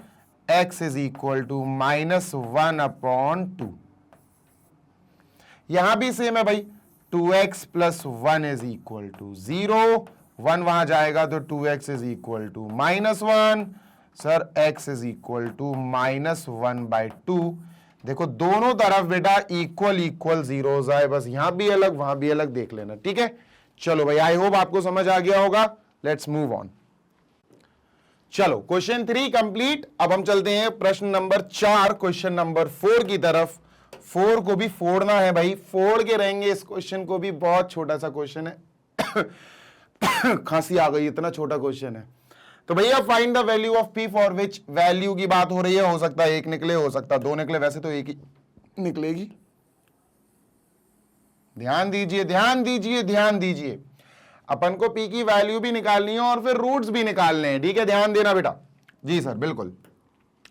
x is equal to -1 upon 2। यहां भी सेम है भाई, 2x plus 1 is equal to 0, 1 वहां जाएगा तो 2x is equal to -1, sir x is equal to -1/2। देखो दोनों तरफ बेटा इक्वल इक्वल जीरोस आए, बस यहां भी अलग वहां भी अलग देख लेना। ठीक है, चलो भाई, आई होप आपको समझ आ गया होगा। Let's move on. चलो क्वेश्चन 3 कंप्लीट। अब हम चलते हैं प्रश्न नंबर 4, क्वेश्चन नंबर 4 की तरफ। 4 को भी फोड़ना है भाई, फोड़ के रहेंगे इस क्वेश्चन को भी, बहुत छोटा सा क्वेश्चन है। खांसी आ गई, इतना छोटा क्वेश्चन है। तो भैया find the value of p for which, value की बात हो रही है, हो सकता है 1 निकले, हो सकता है 2 निकले, वैसे तो 1 ही निकलेगी। ध्यान दीजिए ध्यान दीजिए ध्यान दीजिए, अपन को p की वैल्यू भी निकालनी है और फिर रूट्स भी निकालने हैं। ठीक है, ध्यान देना बेटा। जी सर बिल्कुल।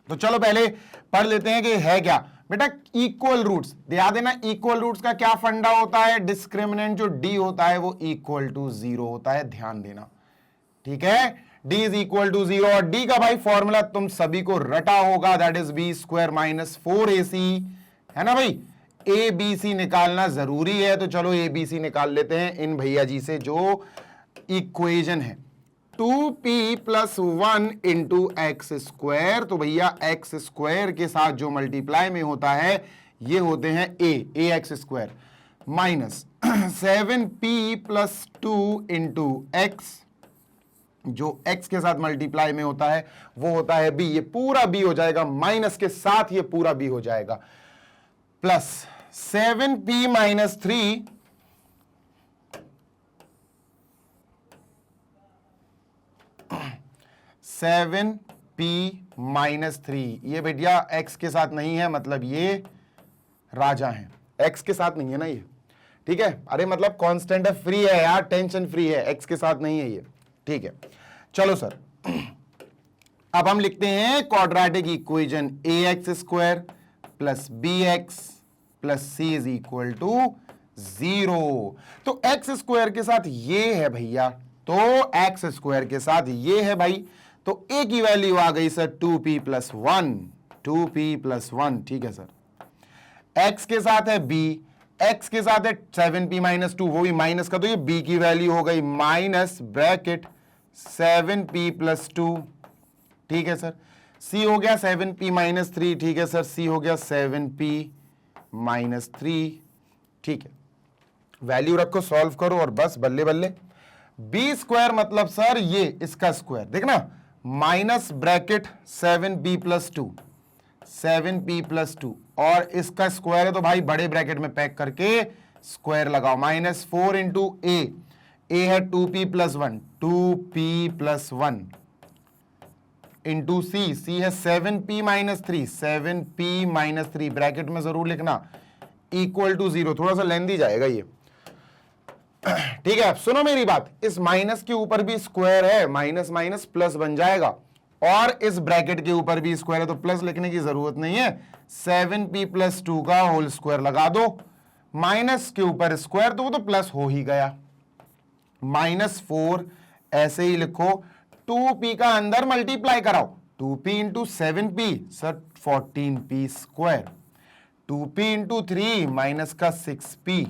तो चलो पहले पढ़ लेते हैं कि है क्या बेटा इक्वल रूट्स। ध्यान देना, इक्वल रूट्स का क्या फंडा होता है, डिस्क्रिमिनेंट जो d होता है वो इक्वल टू 0 होता है, ध्यान देना। ठीक है, d इज इक्वल टू 0, और d का भाई फॉर्मूला तुम सभी को रटा होगा, that is b square minus 4ac, है ना भाई। ए बी सी निकालना जरूरी है, तो चलो ए बी सी निकाल लेते हैं इन भैया जी से। जो इक्वेशन है 2p plus 1 into x square, तो भैया एक्स स्क्वायर के साथ जो मल्टीप्लाई में होता है ये होते हैं A X square, minus 7p plus 2 into X, जो x के साथ मल्टीप्लाई में होता है वो होता है b, ये पूरा b हो जाएगा, माइनस के साथ ये पूरा b हो जाएगा, plus 7p minus 3 7p minus 3, ये बेटिया x के साथ नहीं है, मतलब ये राजा है, x के साथ नहीं है ना ये। ठीक है, अरे मतलब कांस्टेंट है, फ्री है यार, टेंशन फ्री है, x के साथ नहीं है ये। ठीक है, चलो सर अब हम लिखते हैं quadratic equation ax square plus bx plus c is equal to 0। तो x स्क्वायर के साथ ये है भैया, तो x स्क्वायर के साथ ये है भाई, तो a की वैल्यू आ गई sir 2p plus 1, 2p plus 1। ठीक है सर, x के साथ है b, x के साथ है 7p माइनस 2, वो भी माइनस का, तो ये b की वैल्यू हो गई माइनस ब्रैकेट 7p प्लस 2, ठीक है सर। c हो गया 7p माइनस 3, ठीक है सर, c हो गया 7p माइनस 3, ठीक है। वैल्यू रखो, सॉल्व करो और बस बल्ले बल्ले। बी स्क्वायर मतलब सर ये इसका स्क्वायर, देखना, minus bracket 7p plus 2, 7p plus 2, और इसका स्क्वायर है तो भाई बड़े ब्रैकेट में पैक करके स्क्वायर लगाओ, माइनस 4 इंटू ए है 2p plus 1, 2p plus 1 into सी है 7p minus 3, 7p minus 3, bracket में जरूर लिखना, इक्वल टू 0। थोड़ा सा लेंदी जाएगा ये, ठीक है। अब सुनो मेरी बात, इस माइनस के ऊपर भी स्क्वायर है, माइनस माइनस प्लस बन जाएगा, और इस ब्रैकेट के ऊपर भी स्क्वायर है तो प्लस लिखने की जरूरत नहीं है, 7p प्लस 2 का होल स्क्वायर लगा दो, माइनस के ऊपर स्क्वायर तो वो तो प्लस हो ही गया, माइनस 4 ऐसे ही लिखो, 2p का अंदर मल्टीप्लाई कराओ, 2p into 7p sir 14p square, 2p into 3 minus का 6p,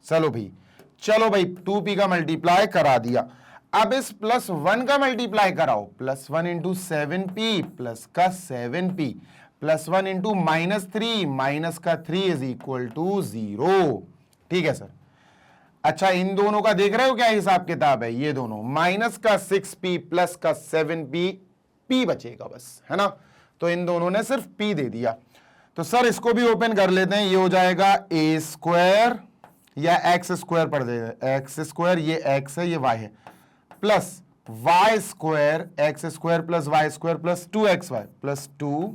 चलो भाई 2p का मल्टीप्लाई करा दिया। अब इस प्लस 1 का मल्टीप्लाई कराओ, प्लस 1 इंटू 7p प्लस का 7p plus 1 into minus 3 minus का 3 इज इक्वल टू 0, ठीक है सर। अच्छा, इन दोनों का देख रहे हो क्या हिसाब किताब है, ये दोनों माइनस का 6p प्लस का 7p, p बचेगा बस, है ना। तो इन दोनों ने सिर्फ p दे दिया, तो सर इसको भी ओपन कर लेते हैं, ये हो जाएगा a स्क्वायर या एक्स स्क्वायर पढ़ देगा, एक्स स्क्वायर, ये एक्स है ये वाई है, plus Y square, x square plus Y square plus 2xy plus 2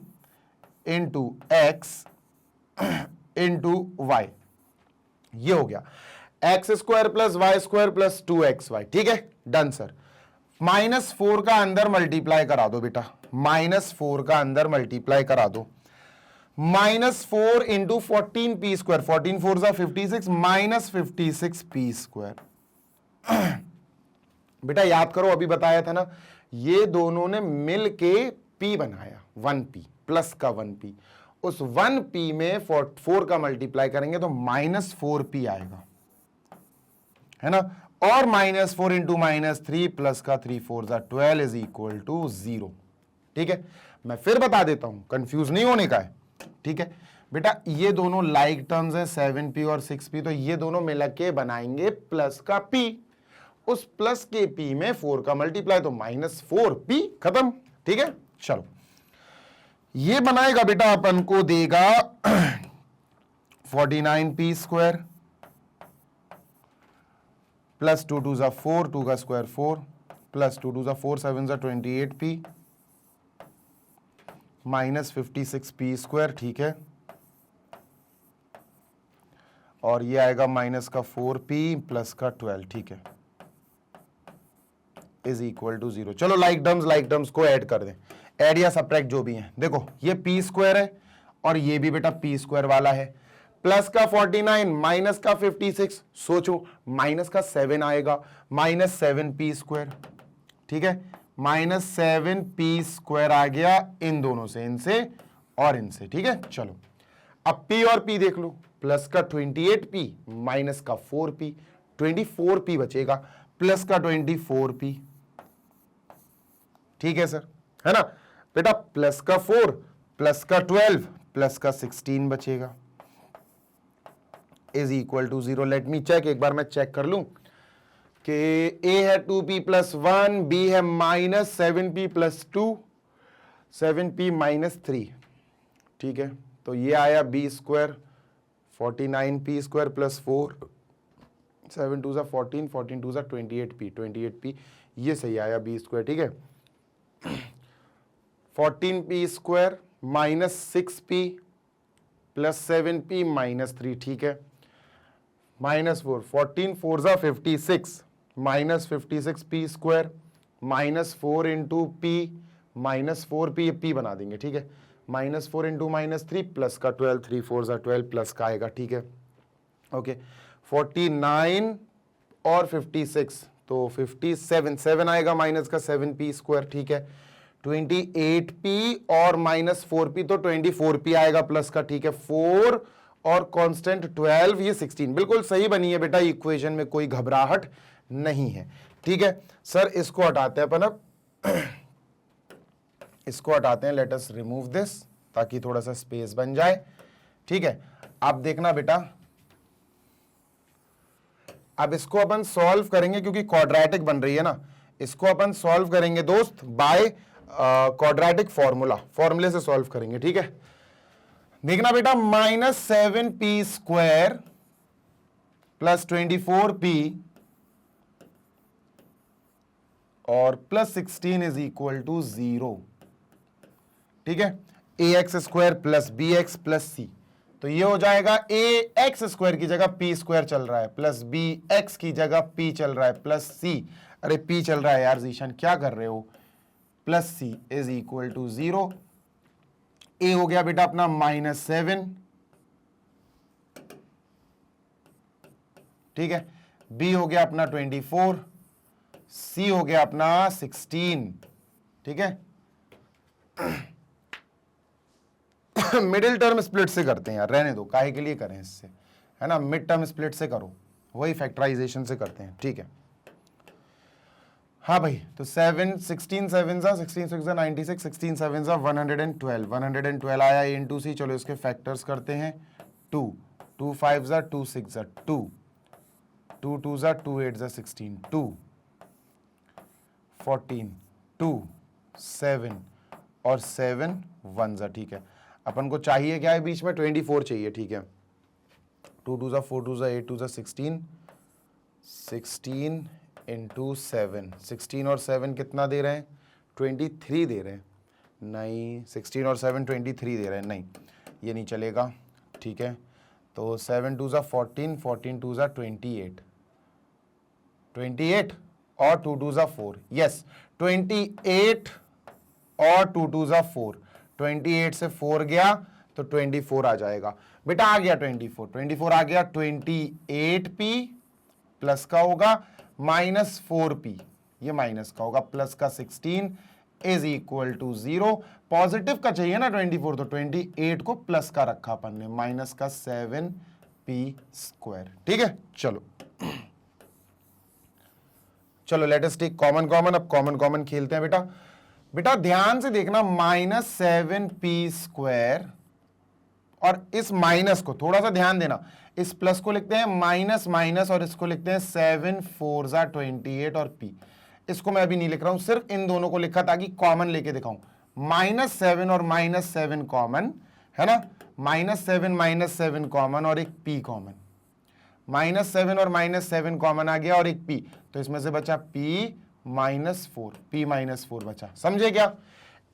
into x into y, ये हो गया x square plus Y square plus 2xy, ठीक है, डन सर। माइनस 4 का अंदर मल्टीप्लाई करा दो बेटा, माइनस 4 का अंदर मल्टीप्लाई करा दो, माइनस 4 इंटू 14p स्क्वायर, 14 4 जा 56, माइनस 56p स्क्वायर। बेटा याद करो, अभी बताया था ना, ये दोनों ने मिल के p बनाया, 1p प्लस का 1p, उस 1p में 4 का मल्टीप्लाई करेंगे तो माइनस 4p आएगा, है ना, और माइनस 4 इंटू माइनस 3 प्लस का 3 4 जा 12 इज इक्वल टू 0, ठीक है। मैं फिर बता देता हूं, कंफ्यूज नहीं होने का है, ठीक है बेटा। ये दोनों लाइक टर्म्स हैं 7p और 6p, तो ये दोनों मिला के बनाएंगे प्लस का p, उस प्लस के p में 4 का मल्टीप्लाई तो माइनस 4p, खत्म, ठीक है। चलो ये बनाएगा बेटा, अपन को देगा 49p स्क्वायर प्लस 2 2 जा 4, 2 का स्क्वायर 4 प्लस 2 2 जा 4 7 जा 28p माइनस 56p स्क्वायर, ठीक है, और ये आएगा माइनस का 4p प्लस का 12, ठीक है, इज इक्वल टू 0। चलो लाइक टर्म्स को ऐड कर दें, ऐड या सब्ट्रैक्ट जो भी है, देखो ये p स्क्वायर है और ये भी बेटा p स्क्वायर वाला है, प्लस का 49 माइनस का 56, सोचो माइनस का 7 आएगा, माइनस 7p स्क्वायर, ठीक है, माइनस 7p स्क्वायर आ गया इन दोनों से, इनसे और इनसे, ठीक है। चलो अब p और p देख लो, प्लस का 28p माइनस का 4p, 24p बचेगा, प्लस का 24p, ठीक है सर, है ना बेटा, प्लस का 4 प्लस का 12 प्लस का 16 बचेगा, is equal to 0। Let me check, एक बार मैं चेक कर लूं कि a है 2p प्लस 1, b है minus 7p plus 2, 7p minus 3, ठीक है, तो ये आया b square 49p square plus 4, 7 2 जा 14, 14 2 जा 28p, 28p, ये सही आया b स्क्वायर, ठीक है। 14p square minus 6p plus 7p minus 3, ठीक है, माइनस 4, 14 4 जा 56 minus 56p square minus 4 into p minus 4p, p बना देंगे, ठीक है, माइनस 4 इंटू माइनस 3 प्लस का 12, 3 4 जा 12 प्लस का आएगा, ठीक है, ओके। 49 और 56 तो 57, 7 आएगा माइनस का 7p स्क्वायर, ठीक है, 28p और माइनस 4p तो 24p आएगा प्लस का, ठीक है, 4 और कांस्टेंट 12, ये 16। बिल्कुल सही बनी है बेटा इक्वेशन में, कोई घबराहट नहीं है। ठीक है सर, इसको हटाते हैं अपन अब, इसको हटाते हैं, लेट अस रिमूव दिस ताकि थोड़ा सा स्पेस बन जाए। ठीक है, आप देखना बेटा, अब इसको अपन सॉल्व करेंगे क्योंकि क्वाड्रेटिक बन रही है ना, इसको अपन सॉल्व करेंगे दोस्त बाय क्वाड्रेटिक फॉर्मूले से सॉल्व करेंगे। ठीक है, देखना बेटा, -7p² प्लस 24p और प्लस 16 इज इक्वल टू 0। ठीक है, ax² plus bx plus c, तो ये हो जाएगा ax² की जगह p² चल रहा है, प्लस bx की जगह p चल रहा है, प्लस c, अरे p चल रहा है यार जीशान, क्या कर रहे हो, plus c is equal to 0। a हो गया बेटा अपना -7, ठीक है, b हो गया अपना 24, c हो गया अपना 16। ठीक है, मिडिल टर्म स्प्लिट से करते हैं यार, रहने दो, काहे के लिए करें इससे, है ना, मिड टर्म स्प्लिट से करो, वही फैक्टराइजेशन से करते हैं। ठीक है, हाँ भाई, तो 7 16 7 16 6 96, 16 7 112, 112 आया a इंटू सी। चलो इसके फैक्टर्स करते हैं, 2 2 5 2 6 2 2 2 2 8 16 2 14 2 7 और 7 1 ठीक है, अपन को चाहिए क्या है बीच में, 24 चाहिए। ठीक है, 2 2 4 2 8 2 16 16 इंटू 7, 16 और 7 कितना दे रहे हैं, 23 दे रहे हैं, नहीं 16 और 7 23 दे रहे हैं, नहीं ये नहीं चलेगा। ठीक है, तो 7 2 14, 14 2 28, 28 और 2 2 4, यस 28 और 2 2 4, 28 से 4 गया तो 24 आ जाएगा बेटा, आ गया 24 आ गया, 28p प्लस का होगा -4p, ये माइनस का होगा, प्लस का 16 इज इक्वल टू 0। पॉजिटिव का चाहिए ना 24, तो 28 को प्लस का रखा अपन ने, माइनस का 7p²। ठीक है, चलो चलो लेट अस टेक कॉमन, अब कॉमन खेलते हैं बेटा। बेटा ध्यान से देखना, -7p² और इस माइनस को थोड़ा सा ध्यान देना, इस प्लस को लिखते हैं माइनस माइनस और इसको लिखते हैं 7 4 28 और p, इसको मैं अभी नहीं लिख रहा हूं, सिर्फ इन दोनों को लिखा ताकि कॉमन लेके दिखाऊं। -7 और -7 कॉमन है ना, -7 कॉमन और एक p कॉमन, -7 और -7 कॉमन आ गया और एक p, तो इसमें से बचा p -4 बचा, समझे क्या,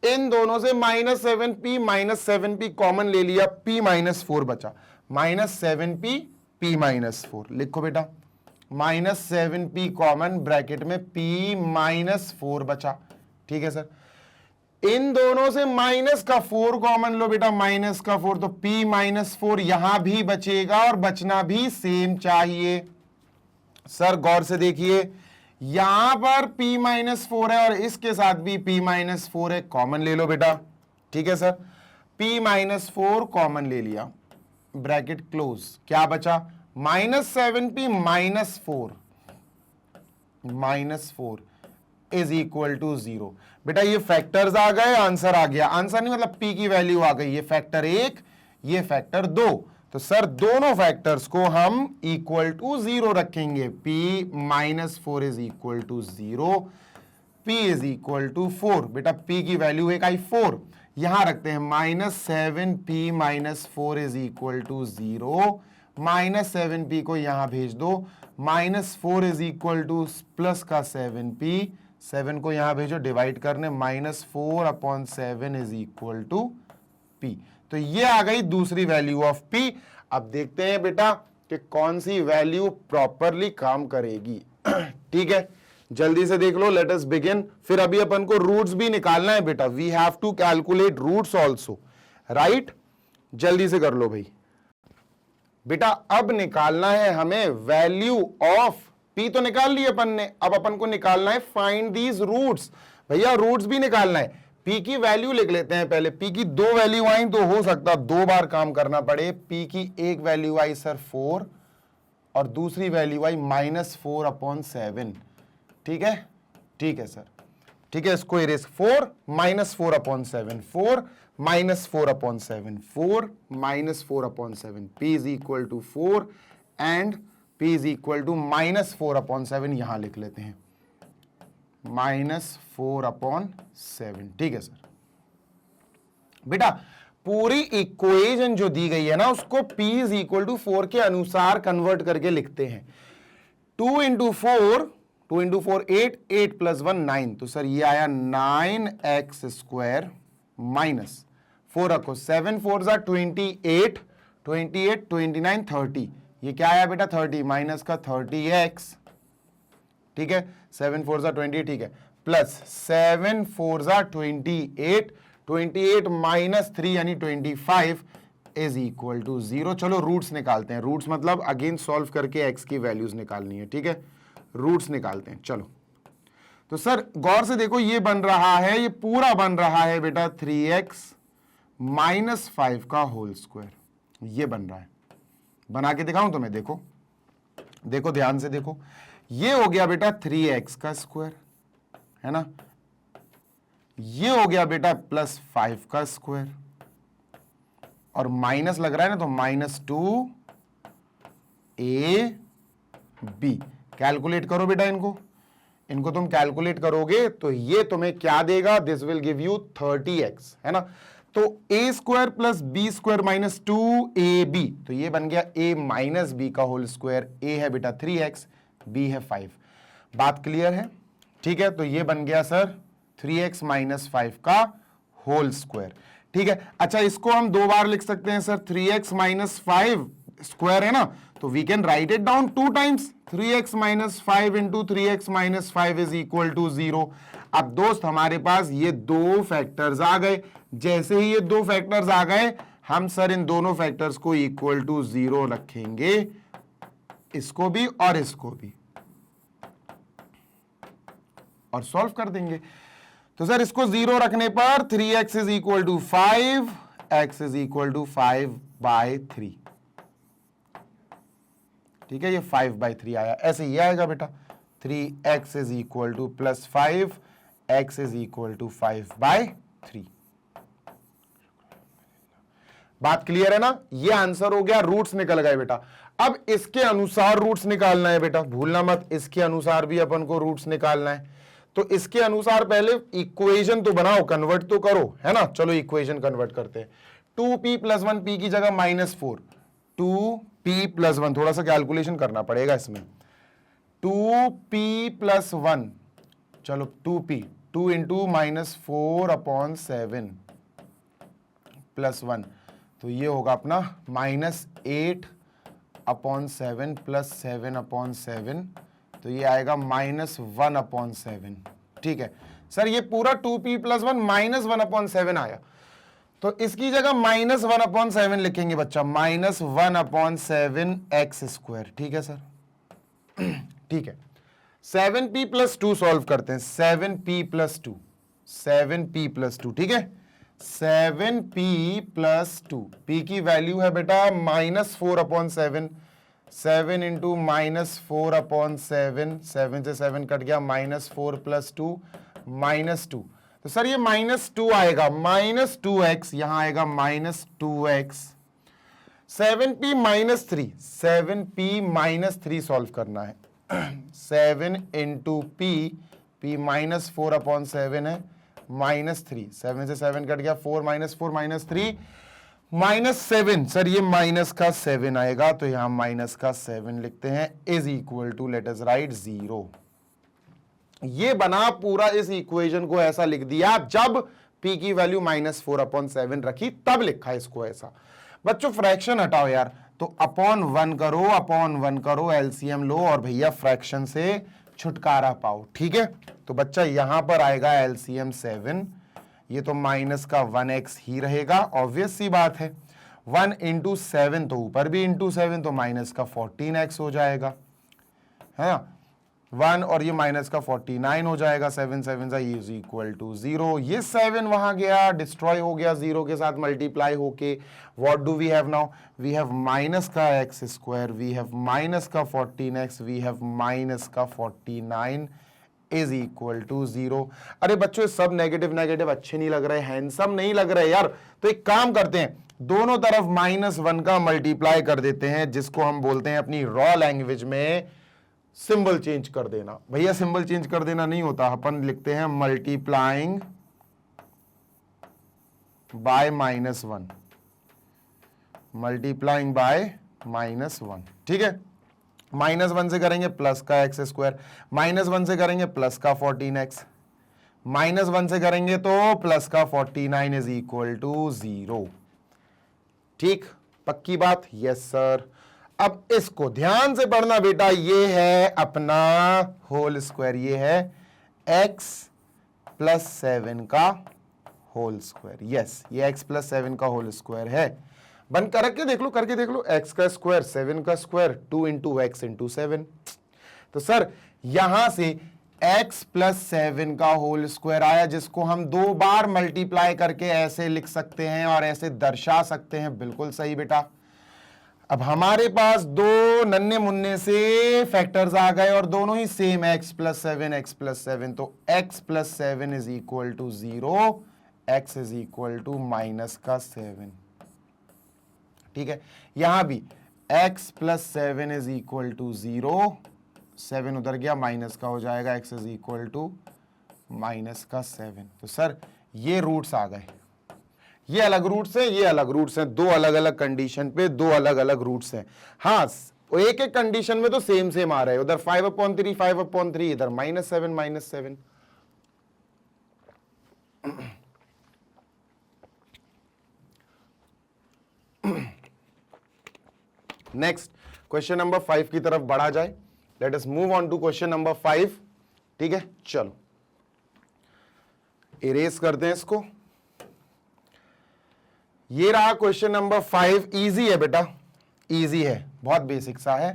इन दोनों से -7p कॉमन ले लिया, p -4 बचा, -7p p -4 लिखो बेटा, -7p कॉमन ब्रैकेट में p -4 बचा। ठीक है सर, इन दोनों से माइनस का 4 कॉमन लो बेटा, माइनस का 4, तो p -4 यहां भी बचेगा और बचना भी सेम चाहिए। सर गौर से देखिए, यहां पर p -4 है और इसके साथ भी p -4 है, कॉमन ले लो बेटा। ठीक है सर, p -4 कॉमन ले लिया, ब्रैकेट क्लोज, क्या बचा, -7p -4 इज इक्वल टू 0। बेटा ये फैक्टर्स आ गए, आंसर आ गया, आंसर नहीं मतलब p की वैल्यू आ गई, ये फैक्टर 1 ये फैक्टर 2, तो सर दोनों फैक्टर्स को हम इक्वल टू 0 रखेंगे, p -4 is equal to 0, p is equal to 4। बेटा p की वैल्यू एक आई 4, यहां रखते हैं -7p -4 is equal to 0, -7p को यहां भेज दो, -4 इज इक्वल टू प्लस का 7p, 7 को यहां भेजो डिवाइड करने, -4/7 इज इक्वल टू p, तो ये आ गई दूसरी वैल्यू ऑफ p। अब देखते हैं बेटा कि कौन सी वैल्यू प्रॉपरली काम करेगी। ठीक है, जल्दी से देख लो, लेट अस बिगिन। फिर अभी अपन को रूट्स भी निकालना है बेटा, we have to calculate roots also, right, जल्दी से कर लो भाई। बेटा अब निकालना है हमें वैल्यू ऑफ p, तो निकाल ली अपन ने, अब अपन को निकालना है फाइंड दीज रूट्स। भैया रूट्स भी निकालना है, p पी की वैल्यू लिख लेते हैं पहले। पी की 2 वैल्यू आई तो हो सकता 2 बार काम करना पड़े। पी की एक वैल्यू आई सर 4 और दूसरी वैल्यू आई -4/7। ठीक है, ठीक है सर, ठीक है, इसको erase 4 -4/7, 4 -4/7, 4 -4/7, P is equal to 4 and P is equal to -4/7, यहां लिख लेते हैं -4/7। ठीक है सर। बेटा पूरी इक्वेशन जो दी गई है ना उसको P इज इक्वल टू 4 के अनुसार कन्वर्ट करके लिखते हैं। 2 × 4 2 × 4 8, 8 + 1 9, तो सर ये आया 9x² माइनस 4 रखो, 7 4 = 28, 28 29 30, ये क्या आया बेटा 30 माइनस का 30x। ठीक है, 7 4 = 20, ठीक है, प्लस 7 4 = 28, 28 माइनस 3 यानी 25 इज इक्वल टू 0। चलो रूट्स निकालते हैं। रूट्स मतलब अगेन सॉल्व करके x की वैल्यूज निकालनी है। ठीक है, रूट्स निकालते हैं। चलो तो सर गौर से देखो, ये बन रहा है, ये पूरा बन रहा है बेटा 3x - 5 का होल स्क्वायर, ये बन रहा है। बना के दिखाऊं तुम्हें, देखो देखो ध्यान से देखो, ये हो गया बेटा 3x का स्क्वायर, है ना, ये हो गया बेटा +5 का स्क्वायर, और माइनस लग रहा है ना, तो -2ab। कैलकुलेट करो बेटा इनको तुम कैलकुलेट करोगे तो ये तुम्हें क्या देगा, this will give you 30x, है ना। तो a² + b² - 2ab, तो ये बन गया a - b का होल स्क्वायर। a है बेटा 3x, b है 5। बात क्लियर है? ठीक है, तो ये बन गया सर 3x - 5 का होल स्क्वायर। ठीक है, अच्छा इसको हम 2 बार लिख सकते हैं सर, 3x - 5 स्क्वायर है ना, तो we can write it down 2 times, 3x - 5 × 3x - 5 is equal to 0। अब दोस्त हमारे पास ये 2 फैक्टर्स आ गए। जैसे ही ये 2 फैक्टर्स आ गए, हम सर इन दोनों फैक्टर्स को इक्वल टू 0 रखेंगे, इसको भी और इसको भी, और सॉल्व कर देंगे। तो सर इसको 0 रखने पर 3x is equal to 5, x is equal to 5/3। ठीक है, ये 5/3 आया, ऐसे ही आएगा बेटा, 3x is equal to +5, x is equal to 5/3। बात क्लियर है ना? ये आंसर हो गया, रूट्स निकल गए बेटा। अब इसके अनुसार रूट्स निकालना है बेटा, भूलना मत, इसके अनुसार भी अपन को रूट्स निकालना है। तो इसके अनुसार पहले इक्वेशन तो बनाओ, कन्वर्ट तो करो, है ना। चलो इक्वेशन कन्वर्ट करते हैं। 2p + 1, p की जगह -4, 2p + 1, थोड़ा सा कैलकुलेशन करना पड़ेगा इसमें। 2p + 1, चलो 2p, 2 × -4/7 + 1, तो ये होगा अपना -8/7 + 7/7, तो ये आएगा -1/7। ठीक है सर, ये पूरा 2p + 1 -1/7 आया, तो इसकी जगह -1/7 लिखेंगे बच्चा, -1/7x²। ठीक है सर, ठीक है। 7p + 2 सॉल्व करते हैं, 7p + 2, 7p + 2, ठीक है, 7p + 2, p की वैल्यू है बेटा -4/7, 7 × -4/7, 7 से 7 कट गया, -4 + 2 -2, तो सर ये -2 आएगा, -2x, यहां आएगा -2x। 7p - 3, 7p - 3 सॉल्व करना है। 7 × p, p -4/7 है, -3, 7 से 7 कट गया, 4 -4 -3 -7, सर ये माइनस का 7 आएगा, तो यहां -7 लिखते हैं, is equal to, let us write 0। ये बना पूरा, इस इक्वेशन को ऐसा लिख दिया जब p की वैल्यू -4/7 रखी, तब लिखा इसको ऐसा। बच्चों फ्रैक्शन हटाओ यार, तो अपॉन 1 करो, अपॉन 1 करो, एलसीएम लो और भैया फ्रैक्शन से छुटकारा पाओ। ठीक है, तो बच्चा यहां पर आएगा एलसीएम 7, ये तो माइनस का 1x ही रहेगा, ऑब्वियस सी बात है। 1 × 7 तो ऊपर भी × 7, तो माइनस का 14x हो जाएगा, है ना। 1 और ये माइनस का 49 हो जाएगा, 7 7 इज इक्वल टू 0। ये 7 वहां गया, डिस्ट्रॉय हो गया 0 के साथ मल्टीप्लाई होके। What do we have now? We have minus का X square, we have minus का 14x, वी हैव माइनस का 49 इज इक्वल टू 0। अरे बच्चों सब नेगेटिव नेगेटिव अच्छे नहीं लग रहे, हैंडसम नहीं लग रहे यार। तो एक काम करते हैं, दोनों तरफ -1 का मल्टीप्लाई कर देते हैं, जिसको हम बोलते हैं अपनी रॉ लैंग्वेज में सिंबल चेंज कर देना। भैया सिंबल चेंज कर देना नहीं होता, अपन लिखते हैं मल्टीप्लाइंग बाय -1, मल्टीप्लाइंग बाय -1। ठीक है, -1 से करेंगे प्लस का एक्स स्क्वायर, -1 से करेंगे प्लस का 14x, -1 से करेंगे तो प्लस का 49 इज इक्वल टू 0। ठीक, पक्की बात? Yes sir. अब इसको ध्यान से पढ़ना बेटा, ये है अपना होल स्क्वायर, ये है x प्लस 7 का होल स्क्वायर। यस, ये x प्लस 7 का होल स्क्वायर है। बंद करके देख लो, करके देख लो, x का स्क्वायर 7 का स्क्वायर 2 इंटू एक्स इंटू 7। तो सर यहां से x प्लस 7 का होल स्क्वायर आया, जिसको हम 2 बार मल्टीप्लाई करके ऐसे लिख सकते हैं और ऐसे दर्शा सकते हैं। बिल्कुल सही बेटा। अब हमारे पास दो नन्हे मुन्ने से फैक्टर्स आ गए और दोनों ही same, x plus 7, x plus 7। तो x plus 7 is equal to 0, x is equal to minus का 7। ठीक है, यहां भी x plus 7 is equal to 0, 7 उधर गया, माइनस का हो जाएगा, x is equal to minus का 7। तो सर ये रूट्स आ गए, ये अलग रूट्स हैं, ये अलग रूट्स हैं, दो अलग अलग कंडीशन पे दो अलग अलग रूट्स हैं। हाँ, एक एक कंडीशन में तो सेम सेम आ रहे हैं, उधर 5/3, 5/3, इधर -7 -7। नेक्स्ट क्वेश्चन नंबर 5 की तरफ बढ़ा जाए। Let us move on to question number 5। ठीक है, चलो इरेज करते हैं इसको। ये रहा क्वेश्चन नंबर 5। इजी है बेटा, इजी है, बहुत बेसिक सा है।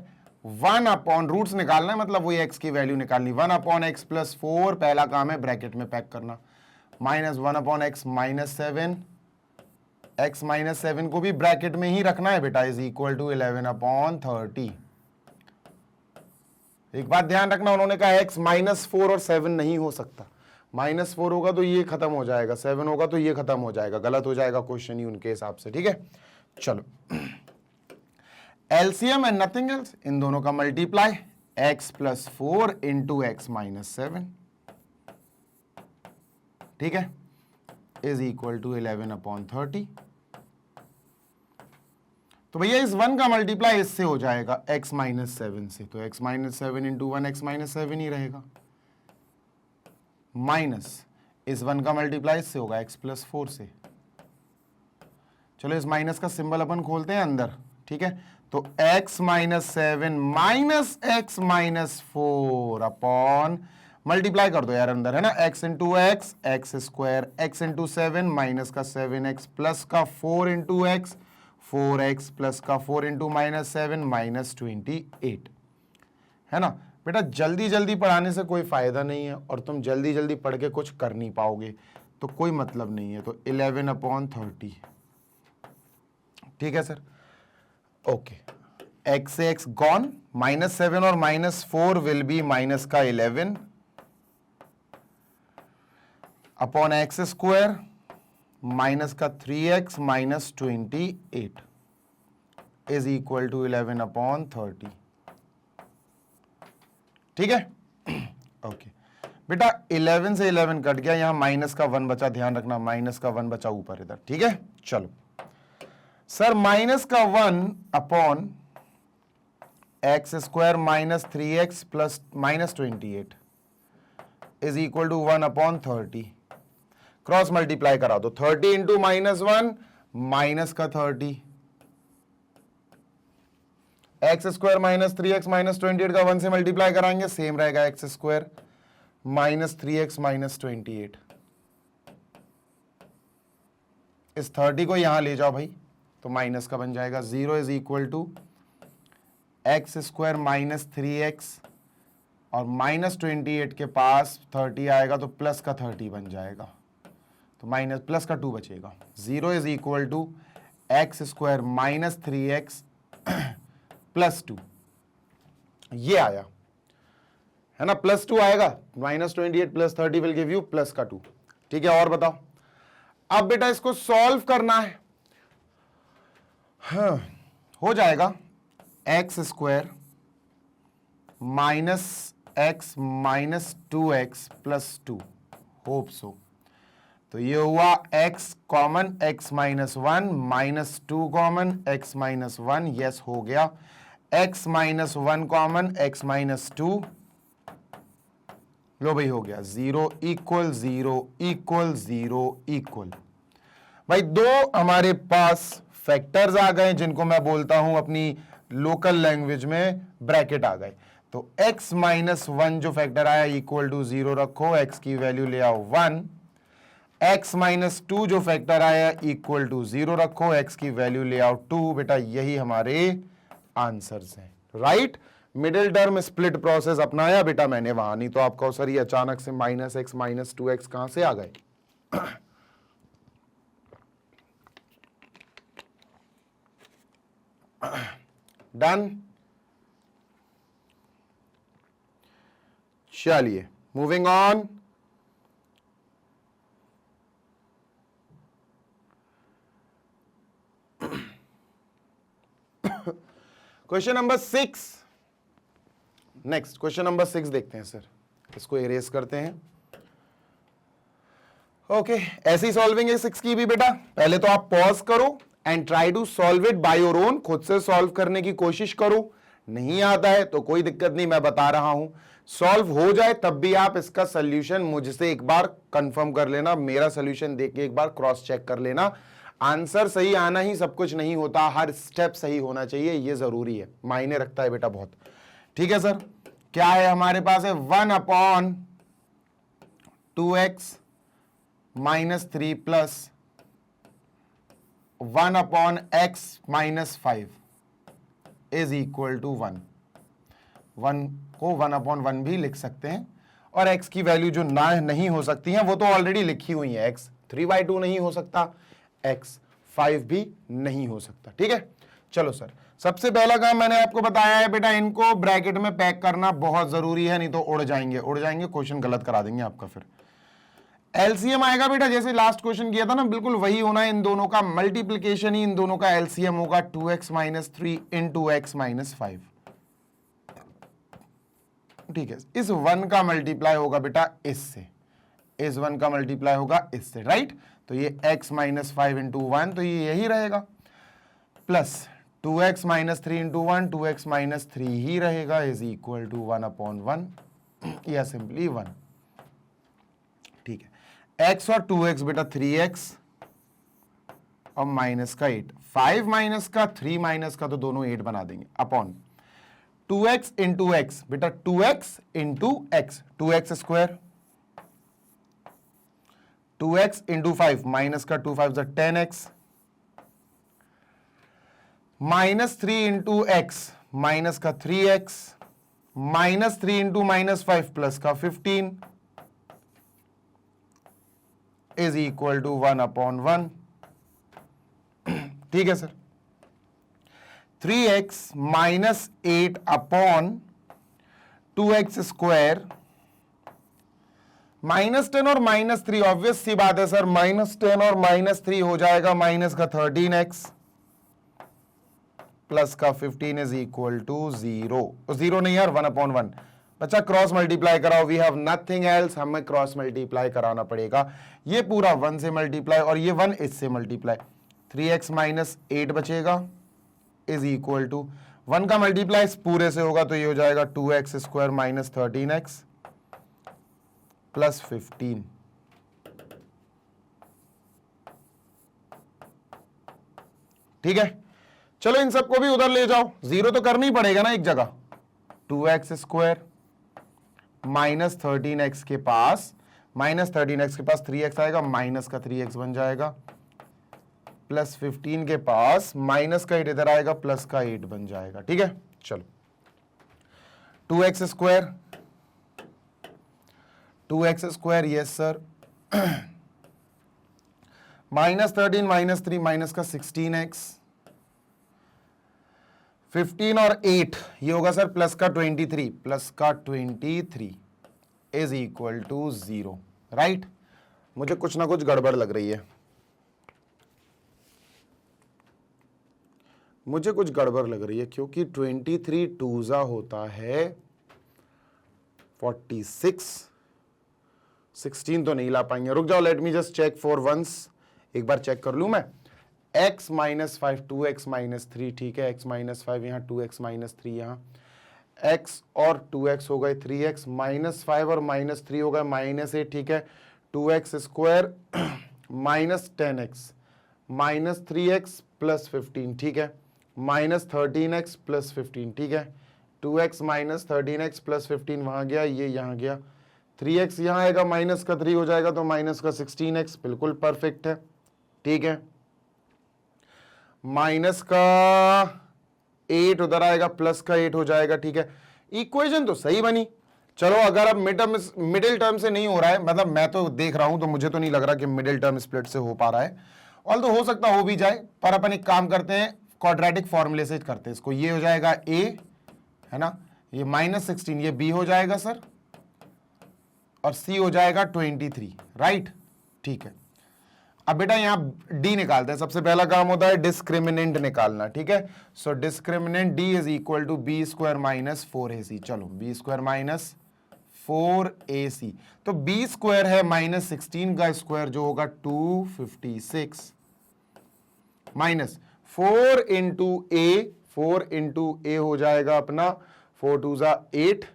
1 अपॉन रूट्स निकालना है, मतलब वही x की वैल्यू निकालनी। 1 अपॉन एक्स प्लस 4, पहला काम है ब्रैकेट में पैक करना। -1 upon x minus 7, x minus 7 को भी ब्रैकेट में ही रखना है बेटा, इज इक्वल टू 11 अपॉन 30। एक बात ध्यान रखना, उन्होंने कहा x -4 और 7 नहीं हो सकता। -4 होगा तो ये खत्म हो जाएगा, 7 होगा तो ये खत्म हो जाएगा, गलत हो जाएगा क्वेश्चन ही उनके हिसाब से। ठीक है, चलो एलसीएम एंड नथिंग एल्स, इन दोनों का multiply, x plus 4 into x minus 7। ठीक है, इज इक्वल टू 11 अपॉन 30। तो भैया इस 1 का मल्टीप्लाई इससे हो जाएगा x माइनस 7 से, तो x minus 7 into 1 x minus 7 ही रहेगा। माइनस इस 1 का मल्टीप्लाई इससे होगा x प्लस 4 से। चलो इस माइनस का सिंबल अपन खोलते हैं अंदर। ठीक है, तो x minus 7 minus x minus 4 upon, multiply कर दो यार अंदर, है ना, x into x, x square, x into 7 minus का 7x प्लस का 4 इंटू एक्स, 4x प्लस का 4 इंटू माइनस 7 माइनस 28। है ना बेटा, जल्दी जल्दी पढ़ाने से कोई फायदा नहीं है और तुम जल्दी जल्दी पढ़ के कुछ कर नहीं पाओगे, तो कोई मतलब नहीं है। तो 11 अपॉन 30। ठीक है सर, ओके। x से x गॉन, -7 और -4 विल बी माइनस का 11 अपॉन एक्स स्क्वायर माइनस का 3x minus 28 is equal to 11 upon 30। ठीक है, ओके बेटा, 11 से 11 कट गया, यहां माइनस का 1 बचा, ध्यान रखना माइनस का 1 बचा ऊपर इधर। ठीक है, चलो सर माइनस का 1 upon x square minus 3x plus minus 28 is equal to 1 upon 30। Cross multiply करा दो, 30 इंटू -1 माइनस का 30, x square minus 3x minus 28 का 1 से मल्टीप्लाई कराएंगे, सेम रहेगा x square minus 3x minus 28। इस 30 को यहां ले जाओ भाई, तो माइनस का बन जाएगा। 0 is equal to x square minus 3x और -28 के पास 30 आएगा तो प्लस का 30 बन जाएगा, तो माइनस प्लस का 2 बचेगा। 0 is equal to x square minus 3x plus 2, ये आया है ना, प्लस 2 आएगा। -28 plus 30 will give you plus का 2। ठीक है, और बताओ। अब बेटा इसको सॉल्व करना है। हाँ, हो जाएगा x square minus x minus 2x plus 2, hope so. तो ये हुआ x common x minus 1 minus 2 common x minus 1, yes हो गया। x minus 1 common x minus 2, लो भाई हो गया। 0 इक्वल 0 इक्वल 0 इक्वल। भाई दो हमारे पास फैक्टर्स आ गए जिनको मैं बोलता हूं अपनी लोकल लैंग्वेज में ब्रैकेट आ गए। तो x माइनस 1 जो फैक्टर आया इक्वल टू 0 रखो, x की वैल्यू ले आओ 1। x माइनस 2 जो फैक्टर आया इक्वल टू 0 रखो, x की वैल्यू ले आओ 2। बेटा यही हमारे आंसर्स हैं, right. Middle term split process अपनाया बेटा मैंने वहां, नहीं तो आपका सर ये अचानक से माइनस एक्स माइनस 2x कहां से आ गए। डन, चलिए moving on. Question number 6, next question number 6 देखते हैं सर, इसको इरेज करते हैं। ओके, ऐसी सॉल्विंग है 6 की भी बेटा। पहले तो आप पॉज करो and try to solve it by your own, खुद से सॉल्व करने की कोशिश करो। नहीं आता है तो कोई दिक्कत नहीं, मैं बता रहा हूं। सॉल्व हो जाए तब भी आप इसका सोल्यूशन मुझसे एक बार कंफर्म कर लेना, मेरा सोल्यूशन देख के एक बार क्रॉस चेक कर लेना। आंसर सही आना ही सब कुछ नहीं होता, हर स्टेप सही होना चाहिए, ये जरूरी है, मायने रखता है बेटा बहुत। ठीक है सर, क्या है हमारे पास है 1/2x minus 3 plus 1/x minus 5 is equal to 1। 1 को 1/1 भी लिख सकते हैं, और x की वैल्यू जो ना नहीं हो सकती है वो तो ऑलरेडी लिखी हुई है। x 3/2 नहीं हो सकता, x 5 भी नहीं हो सकता। ठीक है, चलो सर, सबसे पहला काम मैंने आपको बताया है बेटा, इनको ब्रैकेट में पैक करना बहुत जरूरी है, नहीं तो उड़ जाएंगे क्वेश्चन गलत करा देंगे आपका। फिर एलसीएम आएगा बेटा, जैसे लास्ट क्वेश्चन किया था ना, बिल्कुल वही होना है। इन दोनों का मल्टीप्लीकेशन ही इन दोनों का एलसीएम होगा, 2x minus 3 into x minus 5। ठीक है, इस 1 का मल्टीप्लाई होगा बेटा इससे, इस 1 का मल्टीप्लाई होगा इससे, राइट। तो ये x माइनस 5 इंटू 1, तो ये यही रहेगा, plus 2x minus 3 into 1, 2x minus 3 ही रहेगा, इज इक्वल टू 1/1 या सिंपली 1। ठीक है, x और 2x बेटा 3x और माइनस का 8, 5 माइनस का 3 माइनस का तो दोनों 8 बना देंगे, अपॉन 2x इंटू एक्स बेटा 2x into x, 2x square, 2x into 5 minus का 2 5 10x, minus 3 into x minus का 3x, minus 3 into minus 5 plus का 15 इज इक्वल टू 1/1। ठीक है sir, 3x minus 8 upon 2x square, -10 और -3 obvious सी बात है sir, -10 और -3 हो जाएगा माइनस का 13x प्लस का 15 इज इक्वल टू 0। 0 नहीं यार, 1/1। बच्चा क्रॉस मल्टीप्लाई कराओ, वी हैव नथिंग एल्स, हमें क्रॉस मल्टीप्लाई कराना पड़ेगा। ये पूरा 1 से मल्टीप्लाई और ये 1 इससे मल्टीप्लाई, 3x माइनस 8 बचेगा इज इक्वल टू 1 का मल्टीप्लाई पूरे से होगा तो ये हो जाएगा 2x square minus 13x plus 15। ठीक है, चलो इन सबको भी उधर ले जाओ, 0 तो करना ही पड़ेगा ना एक जगह। 2x स्क्वायर माइनस 13x के पास, माइनस 13x के पास 3x आएगा, माइनस का 3x बन जाएगा, प्लस 15 के पास माइनस का 8 इधर आएगा, प्लस का 8 बन जाएगा। ठीक है, चलो 2x square 2x square, yes sir, -13 -3 minus का 16x, 15 और 8 ये होगा सर प्लस का 23 इज इक्वल टू 0, राइट। मुझे कुछ ना कुछ गड़बड़ लग रही है, मुझे कुछ गड़बड़ लग रही है, क्योंकि 23 टूजा होता है 46, 16 तो नहीं ला पाएंगे, रुक जाओ, let me just check for once, एक बार चेक कर लूं मैं। x माइनस 5 2x माइनस 3, ठीक है, x माइनस 5 यहाँ, 2x माइनस 3 यहाँ, x और 2x हो गए 3x, -5 और -3 हो गए -8, ठीक है, 2x square minus 10x minus 3x plus 15, ठीक है, -13x प्लस 15, ठीक है, 2x माइनस 13x प्लस 15 वहां गया, ये यहाँ गया, 3x यहाँ आएगा, माइनस का 3 हो जाएगा तो माइनस का 16x, बिल्कुल परफेक्ट है, ठीक है, माइनस का 8 उधर आएगा, प्लस का 8 हो जाएगा, ठीक है, इक्वेशन तो सही बनी। चलो अगर अब मिडिल टर्म से नहीं हो रहा है, मतलब मैं तो देख रहा हूं तो मुझे तो नहीं लग रहा कि मिडिल टर्म स्प्लिट से हो पा रहा है, और तो हो सकता हो भी जाए, पर अपन एक काम करते हैं, क्वाड्रेटिक फॉर्मूले से करते हैं इसको, ये हो जाएगा a है ना, ये -16 ये b हो जाएगा सर, और c हो जाएगा 23, राइट, ठीक है। अब बेटा यहां d निकालते हैं, सबसे पहला काम होता है डिस्क्रिमिनेंट निकालना, ठीक है, so discriminant d is equal to B square minus 4ac, चलो बी स्क्वायर माइनस 4ac, तो b स्क्वायर है -16 का स्क्वायर जो होगा 256 माइनस 4 इंटू ए हो जाएगा अपना 4 2 जा 8,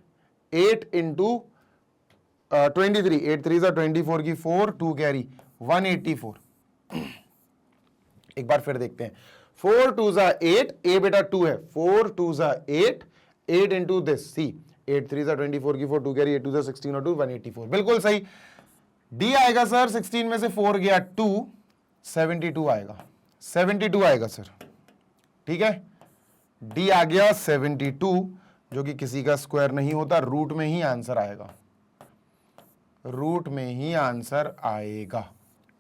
8 इंटू 23, 8 3 जा 24 की 4, 2 कैरी 184, एक बार फिर देखते हैं, 4 2 जा 8, ए बेटा 2 है, 4 2 जा 8, 8 इंटू दिस सी, 8 3 जा 24 की 4, 2 कैरी 8 2 जा 16 और 2 184, बिल्कुल सही। डी आएगा सर, 16 में से 4 गया 2, 72 आएगा, 72 आएगा सर, ठीक है, डी आ गया 72, जो कि किसी का स्क्वायर नहीं होता, रूट में ही आंसर आएगा, रूट में ही आंसर आएगा,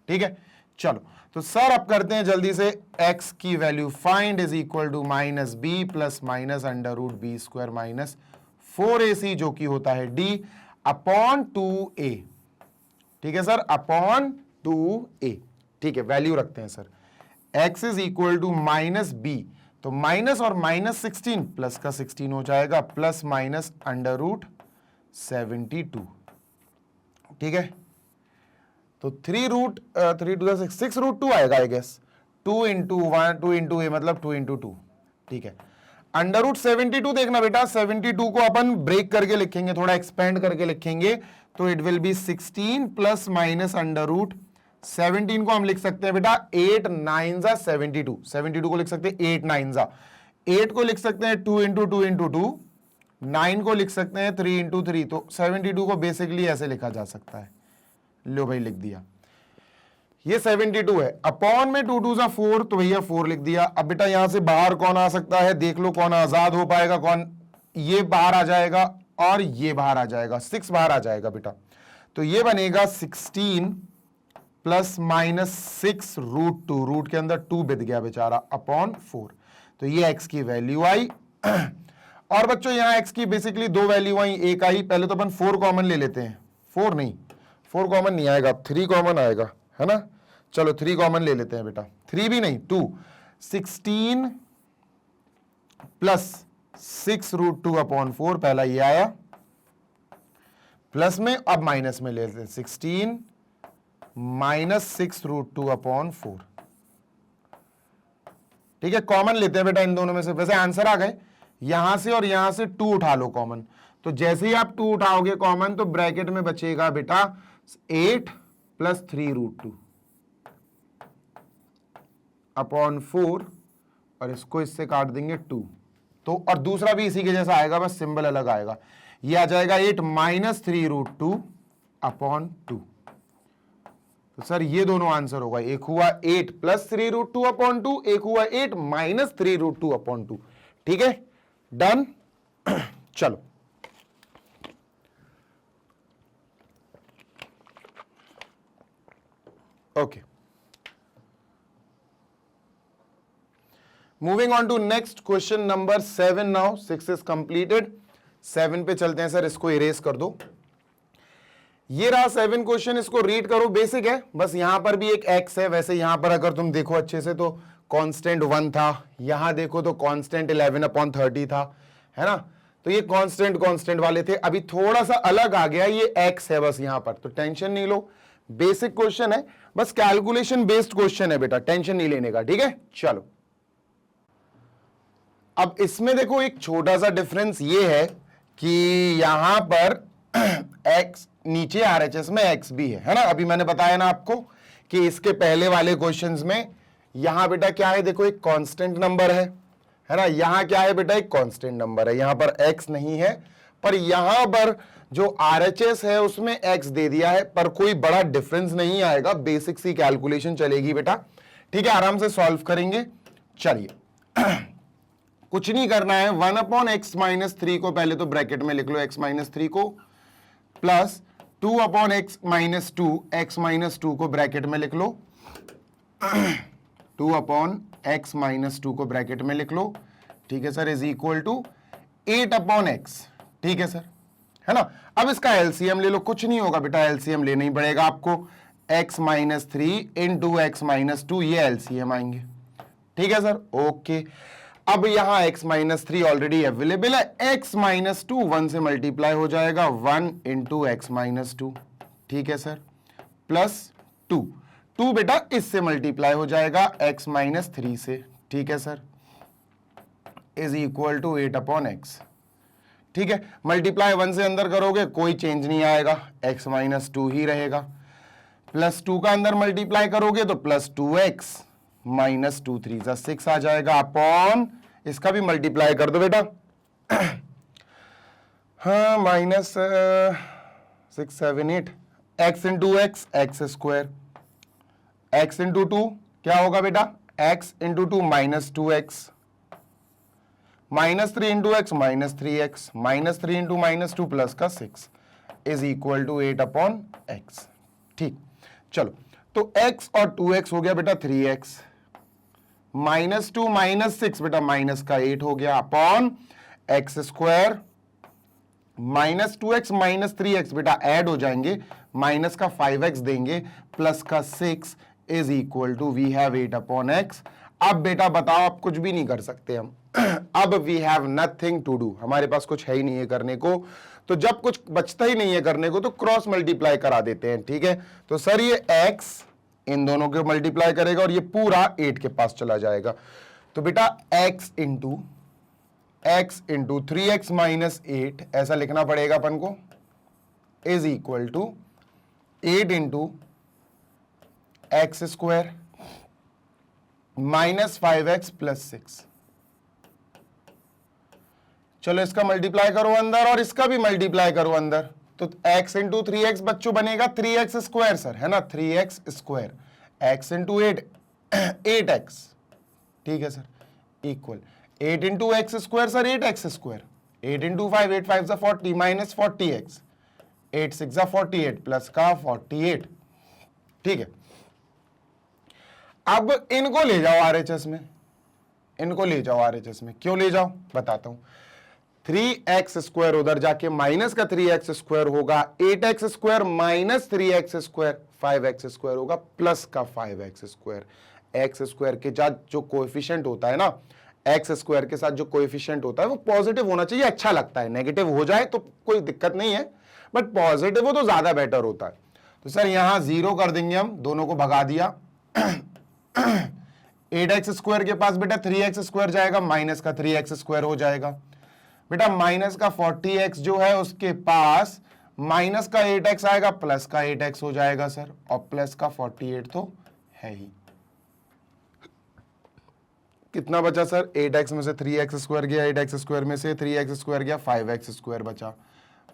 ठीक है। चलो तो सर अब करते हैं जल्दी से, x की value find is equal to minus b plus minus under root b square minus 4ac, जो कि होता है d अपॉन 2a, ठीक है सर, अपॉन 2a, ठीक है, वैल्यू रखते हैं sir, x is equal to minus b, तो माइनस और माइनस 16 प्लस का 16 हो जाएगा, प्लस माइनस अंडर रूट 72, ठीक है, तो 3 रूट 3 टू 6 रूट 2 आएगा आई गेस, 2 इंटू 1 2 इंटू ए मतलब 2 इंटू 2, ठीक है, अंडर रूट 72 देखना बेटा, 72 को अपन ब्रेक करके लिखेंगे, थोड़ा एक्सपेंड करके लिखेंगे, तो it will be 16 plus minus under root 17 को हम लिख सकते हैं बेटा 8 9 जा 72, 72 को लिख सकते हैं 8 9 जा, 8 को लिख सकते हैं 2 इंटू 2 इंटू 2, 9 को लिख सकते हैं 3 इंटू 3, तो 72 को बेसिकली ऐसे लिखा जा सकता है, लो भाई लिख दिया, ये 72 है, अपॉन में 2 2 जा 4, तो भैया 4 लिख दिया। अब बेटा यहां से बाहर कौन आ सकता है, देख लो कौन आजाद हो पाएगा, कौन, ये बाहर आ जाएगा और ये बाहर आ जाएगा, 6 बाहर आ जाएगा बेटा, तो ये बनेगा 16 प्लस माइनस 6 रूट 2, रूट के अंदर 2 बिद गया बेचारा, अपॉन 4, तो ये x की वैल्यू आई। और बच्चों यहां x की बेसिकली 2 वैल्यू आई, एक आई, पहले तो अपन 4 कॉमन ले लेते हैं, 4 नहीं, 4 कॉमन नहीं आएगा, 3 कॉमन आएगा, है ना, चलो 3 कॉमन ले लेते हैं बेटा, 3 भी नहीं 2, 16 प्लस 6 रूट 2 अपॉन 4, पहला ये आया, प्लस में अब माइनस में ले लेते हैं, 16 माइनस 6 रूट 2 अपॉन 4, ठीक है, कॉमन लेते हैं बेटा इन दोनों में से, वैसे आंसर आ गए, यहां से और यहां से 2 उठा लो कॉमन, तो जैसे ही आप 2 उठाओगे कॉमन, तो ब्रैकेट में बचेगा बेटा 8 प्लस 3 रूट 2 अपॉन 4, और इसको इससे काट देंगे 2, तो और दूसरा भी इसी के जैसा आएगा, बस सिंबल अलग आएगा, ये आ जाएगा 8 माइनस 3 रूट 2 अपॉन 2, तो सर ये दोनों आंसर होगा, एक हुआ 8 प्लस 3 रूट 2 अपॉन 2, एक हुआ 8 माइनस 3 रूट 2 अपॉन 2, ठीक है, डन। चलो moving on to next question number 7 now. 6 is completed. 7 पे चलते हैं सर, इसको इरेज कर दो। ये रहा 7 क्वेश्चन, इसको रीड करो। बेसिक है, बस यहां पर भी एक x है। वैसे यहां पर अगर तुम देखो अच्छे से तो कांस्टेंट 1 था, यहां देखो तो कांस्टेंट 11/30 था, है ना। तो ये कांस्टेंट वाले थे। अभी थोड़ा सा अलग आ गया, ये x है बस यहां पर, तो टेंशन नहीं लो। बेसिक क्वेश्चन है, बस कैलकुलेशन बेस्ड क्वेश्चन है बेटा, टेंशन नहीं लेने का, ठीक है। चलो अब इसमें देखो एक छोटा सा डिफरेंस ये है कि यहां पर x नीचे RHS में x भी है ना। अभी मैंने बताया ना आपको कि इसके पहले वाले क्वेश्चंस में यहां बेटा क्या है, देखो एक कांस्टेंट नंबर है ना। यहां क्या है बेटा, एक कांस्टेंट नंबर है, यहां पर x नहीं है, पर यहां पर जो RHS है उसमें x दे दिया है, पर कोई बड़ा डिफरेंस नहीं आएगा। बेसिक सी कैलकुलेशन चलेगी बेटा, ठीक है, आराम से सॉल्व करेंगे। चलिए कुछ नहीं करना है, 1/x-3 को पहले तो ब्रैकेट में लिख लो, x-3 को, प्लस 2/x-2, x-2 को ब्रैकेट में लिख लो, 2/x-2 को ब्रैकेट में लिख लो, ठीक है sir, is equal to 8/x, ठीक है सर, है ना। अब इसका एलसीएम ले लो, कुछ नहीं होगा बेटा, एलसीएम लेना ही पड़ेगा आपको। x-3 इंटू x-2, ये एलसीएम आएंगे, ठीक है सर, ओके। अब यहां x-3 ऑलरेडी अवेलेबल है, x-2 1 से मल्टीप्लाई हो जाएगा, 1 इंटू x-2, ठीक है सर, प्लस 2 बेटा इससे मल्टीप्लाई हो जाएगा x-3 से, ठीक है sir, is equal to 8/x, ठीक है। मल्टीप्लाई 1 से अंदर करोगे कोई चेंज नहीं आएगा, x-2 ही रहेगा, प्लस 2 का अंदर मल्टीप्लाई करोगे तो प्लस 2x माइनस 2 3 6 आ जाएगा, अपॉन इसका भी मल्टीप्लाई कर दो बेटा, हाँ, minus 6 7 8, x into x x square, x into 2 क्या होगा बेटा, x into 2 minus 2x, minus 3 into x minus 3x, minus 3 into minus 2 plus का 6 इज इक्वल टू 8/x, ठीक। चलो तो x और 2x हो गया बेटा 3x, माइनस 2 माइनस 6 बेटा माइनस का 8 हो गया, upon x square, minus 2x minus 3x बेटा ऐड हो जाएंगे, माइनस का 5x देंगे, प्लस का 6 is equal to we have 8/x। अब बेटा बताओ, आप कुछ भी नहीं कर सकते हम अब we have nothing to do, हमारे पास कुछ है ही नहीं है करने को। तो जब कुछ बचता ही नहीं है करने को तो क्रॉस मल्टीप्लाई करा देते हैं, ठीक है। तो सर ये x इन दोनों को मल्टीप्लाई करेगा और ये पूरा 8 के पास चला जाएगा। तो बेटा x इंटू 3x माइनस 8 ऐसा लिखना पड़ेगा अपन को, is equal to 8 into x square minus 5x plus 6। चलो इसका मल्टीप्लाई करो अंदर और इसका भी मल्टीप्लाई करो अंदर, तो x इंटू 3x बच्चों बनेगा 3x स्क्वायर सर, है ना, 3x square, x into 8x, ठीक है sir, equal 8 into x square sir 8x square, 8 into 5 8 5 40 minus 40x, 8 6 48 plus का 48, ठीक है। अब इनको ले जाओ RHS में, इनको ले जाओ RHS में, क्यों ले जाओ बताता हूं। 3x स्क्वायर उधर जाके माइनस का 3x स्क्वायर होगा, 8x square minus 3x square 5x square होगा, प्लस का 5x स्क्वायर। एक्स स्क्वायर के साथ जो कोएफिशिएंट होता है ना, एक्स स्क्वायर के साथ जो कोएफिशिएंट होता है वो पॉजिटिव होना चाहिए, अच्छा लगता है। नेगेटिव हो जाए तो कोई दिक्कत नहीं है, बट पॉजिटिव हो तो ज्यादा बेटर होता है। तो सर यहां 0 कर देंगे हम, दोनों को भगा दिया 8x स्क्वायर के पास बेटा 3x स्क्वायर जाएगा, माइनस का 3x स्क्वायर हो जाएगा बेटा, माइनस का 40x जो है उसके पास माइनस का 8x आएगा, प्लस का 8x हो जाएगा सर, और प्लस का 48 तो है ही। कितना बचा सर, 8x में से 3x स्क्वायर गया, 8x स्क्वायर में से 3x स्क्वायर गया, 5x स्क्वायर बचा,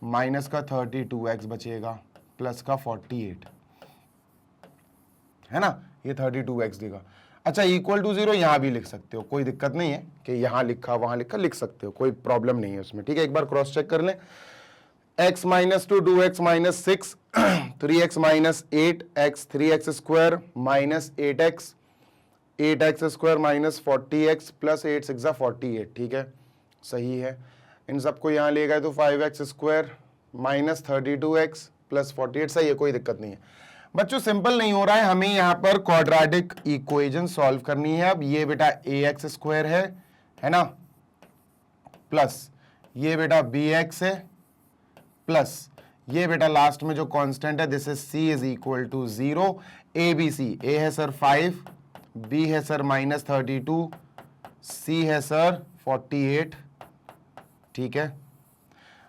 माइनस का 32x बचेगा, प्लस का 48, है ना, ये 32x देगा। अच्छा इक्वल टू 0 यहां भी लिख सकते हो, कोई दिक्कत नहीं है कि यहां लिखा वहां लिखा, लिख सकते हो, कोई प्रॉब्लम नहीं है उसमें, ठीक है। एक बार क्रॉस चेक कर लें, x minus 2 2x minus 6 3x minus 8 x 3x square minus 8x 8x² minus 40x plus 8 6 48, ठीक है, सही है। इन सबको यहाँ ले गए तो 5x² माइनस 32x प्लस 48, सही है, कोई दिक्कत नहीं है। बच्चों सिंपल नहीं हो रहा है, हमें यहाँ पर क्वाड्रेटिक इक्वेशन सॉल्व करनी है। अब ये बेटा ax² है ना, प्लस ये बेटा bx है, प्लस ये बेटा लास्ट में जो कांस्टेंट है this is c is equal to 0। abc, a है सर 5, b है सर माइनस 32, c है सर 48, ठीक है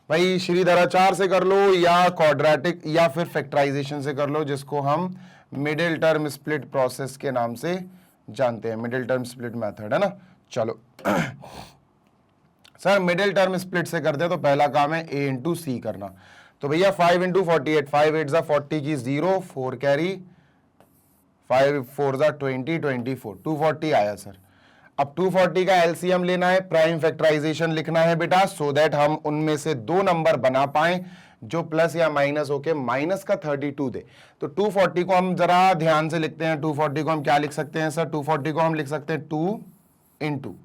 भाई। श्रीधराचार्य से कर लो या क्वाड्रेटिक या फिर फैक्टराइजेशन से कर लो, जिसको हम मिडिल टर्म स्प्लिट प्रोसेस के नाम से जानते हैं, मिडिल टर्म स्प्लिट मेथड, है ना। चलो सर मिडिल टर्म स्प्लिट से करते हैं तो पहला काम है a इंटू सी करना। तो भैया 5 इंटू 48, 5 8 40 की 0, 4 कैरी, 5 4 20, 24, 240 आया सर। अब 240 का एलसीएम लेना है, प्राइम फैक्टराइजेशन लिखना है बेटा, सो दैट हम उनमें से दो नंबर बना पाए जो प्लस या माइनस होके माइनस का 32 दे। तो 240 को हम जरा ध्यान से लिखते हैं। 240 को हम क्या लिख सकते हैं सर? 240 को हम लिख सकते हैं 2 इंटू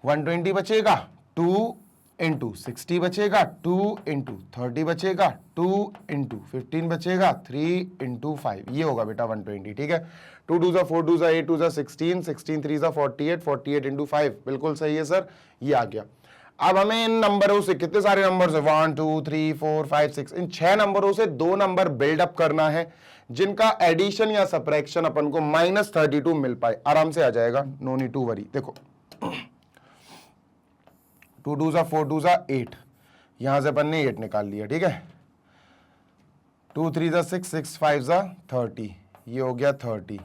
120 बचेगा, 2 इंटू 60 बचेगा, 2 इंटू 30 बचेगा, 2 इंटू 15 बचेगा, 3 इंटू 5, ये होगा बेटा 120, ठीक है। 2 2 4 2 8 2 16, 16 3 48, 48 इंटू 5, बिल्कुल सही है सर, ये आ गया। अब हमें इन नंबरों से, कितने सारे नंबर से, 1 2 3 4 5 6, इन 6 नंबरों से दो नंबर बिल्डअप करना है जिनका एडिशन या सब्ट्रैक्शन अपन को -32 मिल पाए। आराम से आ जाएगा, नो नीड टू वरी। देखो 2 2 4 2 8, यहां से अपन ने 8 निकाल लिया, ठीक है। 2 3 6 6 5 30, ये हो गया 30,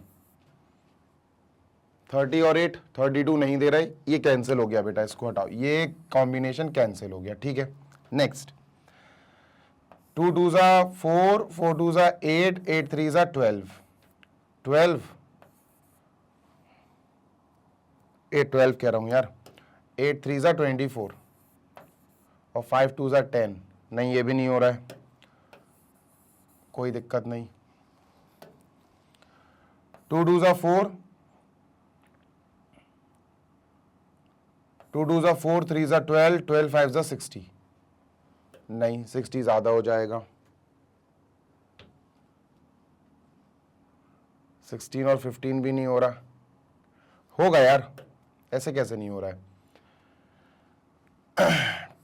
30 और 8 32 नहीं दे रहे, ये कैंसिल हो गया बेटा, इसको हटाओ, ये कॉम्बिनेशन कैंसिल हो गया, ठीक है। नेक्स्ट 2 2 4 4 2 8 8 3 12 12 8 12 कह रहा हूं यार, 8 3 24 और 5 2 10, नहीं ये भी नहीं हो रहा है, कोई दिक्कत नहीं। 2 2 4 2 2 4 3 12 12 5 60, नहीं 60 ज्यादा हो जाएगा, 16 और 15 भी नहीं हो रहा, होगा यार, ऐसे कैसे नहीं हो रहा है।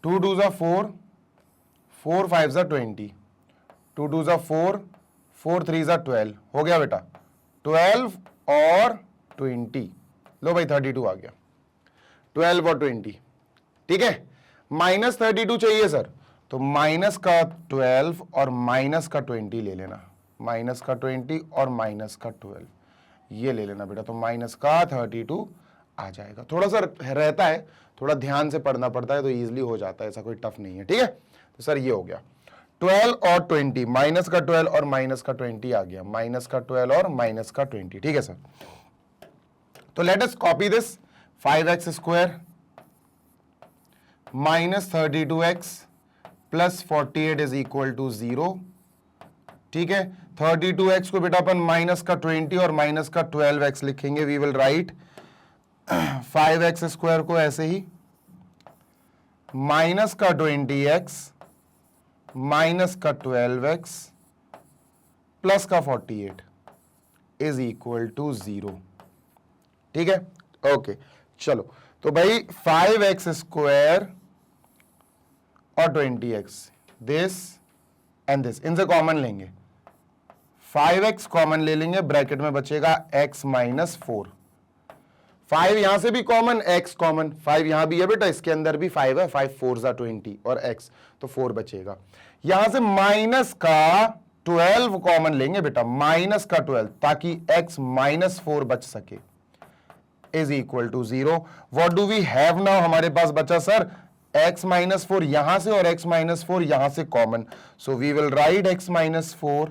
2 2 4 4 5 20, 2 2 4 4 3 12, हो गया बेटा 12 और 20, लो भाई 32 आ गया, 12 और 20, ठीक है। -32 चाहिए सर, तो माइनस का 12 और माइनस का 20 ले लेना, माइनस का 20 और माइनस का 12 ये ले लेना बेटा, तो माइनस का 32 आ जाएगा। थोड़ा सा रहता है, थोड़ा ध्यान से पढ़ना पड़ता है, तो इजीली हो जाता है, ऐसा कोई टफ नहीं है, ठीक है। तो सर ये हो गया 12 और 20, माइनस का 12 और माइनस का 20 आ गया, माइनस का 12 और माइनस का 20, ठीक है सर। तो let us copy this, 5x² minus 32x plus 48 is equal to 0, ठीक है। 32x को बेटा अपन माइनस का 20 और माइनस का 12x लिखेंगे, वी विल राइट 5x² को ऐसे ही, माइनस का 20x माइनस का 12x प्लस का 48 इज इक्वल टू 0, ठीक है। ओके चलो, तो भाई 5x² और 20x, दिस एंड दिस, इनसे कॉमन लेंगे, 5x कॉमन ले लेंगे, ब्रैकेट में बचेगा x माइनस 4, 5 यहां से भी कॉमन, x कॉमन, 5 यहां भी है बेटा, इसके अंदर भी 5 है, 5 4 20 और x, तो 4 बचेगा। यहां से माइनस का 12 कॉमन लेंगे बेटा, माइनस का 12, ताकि x माइनस 4 बच सके, is equal to 0। What do we have now, हमारे पास बचा सर x माइनस 4 यहां से और x माइनस 4 यहां से common, so we will write x minus 4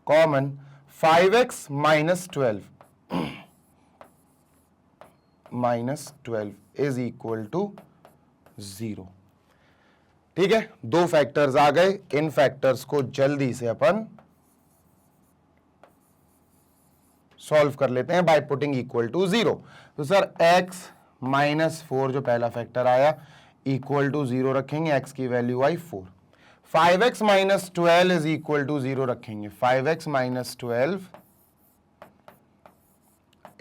common, 5x minus 12 minus 12 is equal to 0, ठीक है। दो फैक्टर्स आ गए, इन फैक्टर्स को जल्दी से अपन सॉल्व कर लेते हैं बाय पुटिंग इक्वल टू 0। तो सर x माइनस 4 जो पहला फैक्टर आया इक्वल टू 0 रखेंगे, x की वैल्यू आई 4। 5x minus 12 is equal to 0 रखेंगे, 5x minus 12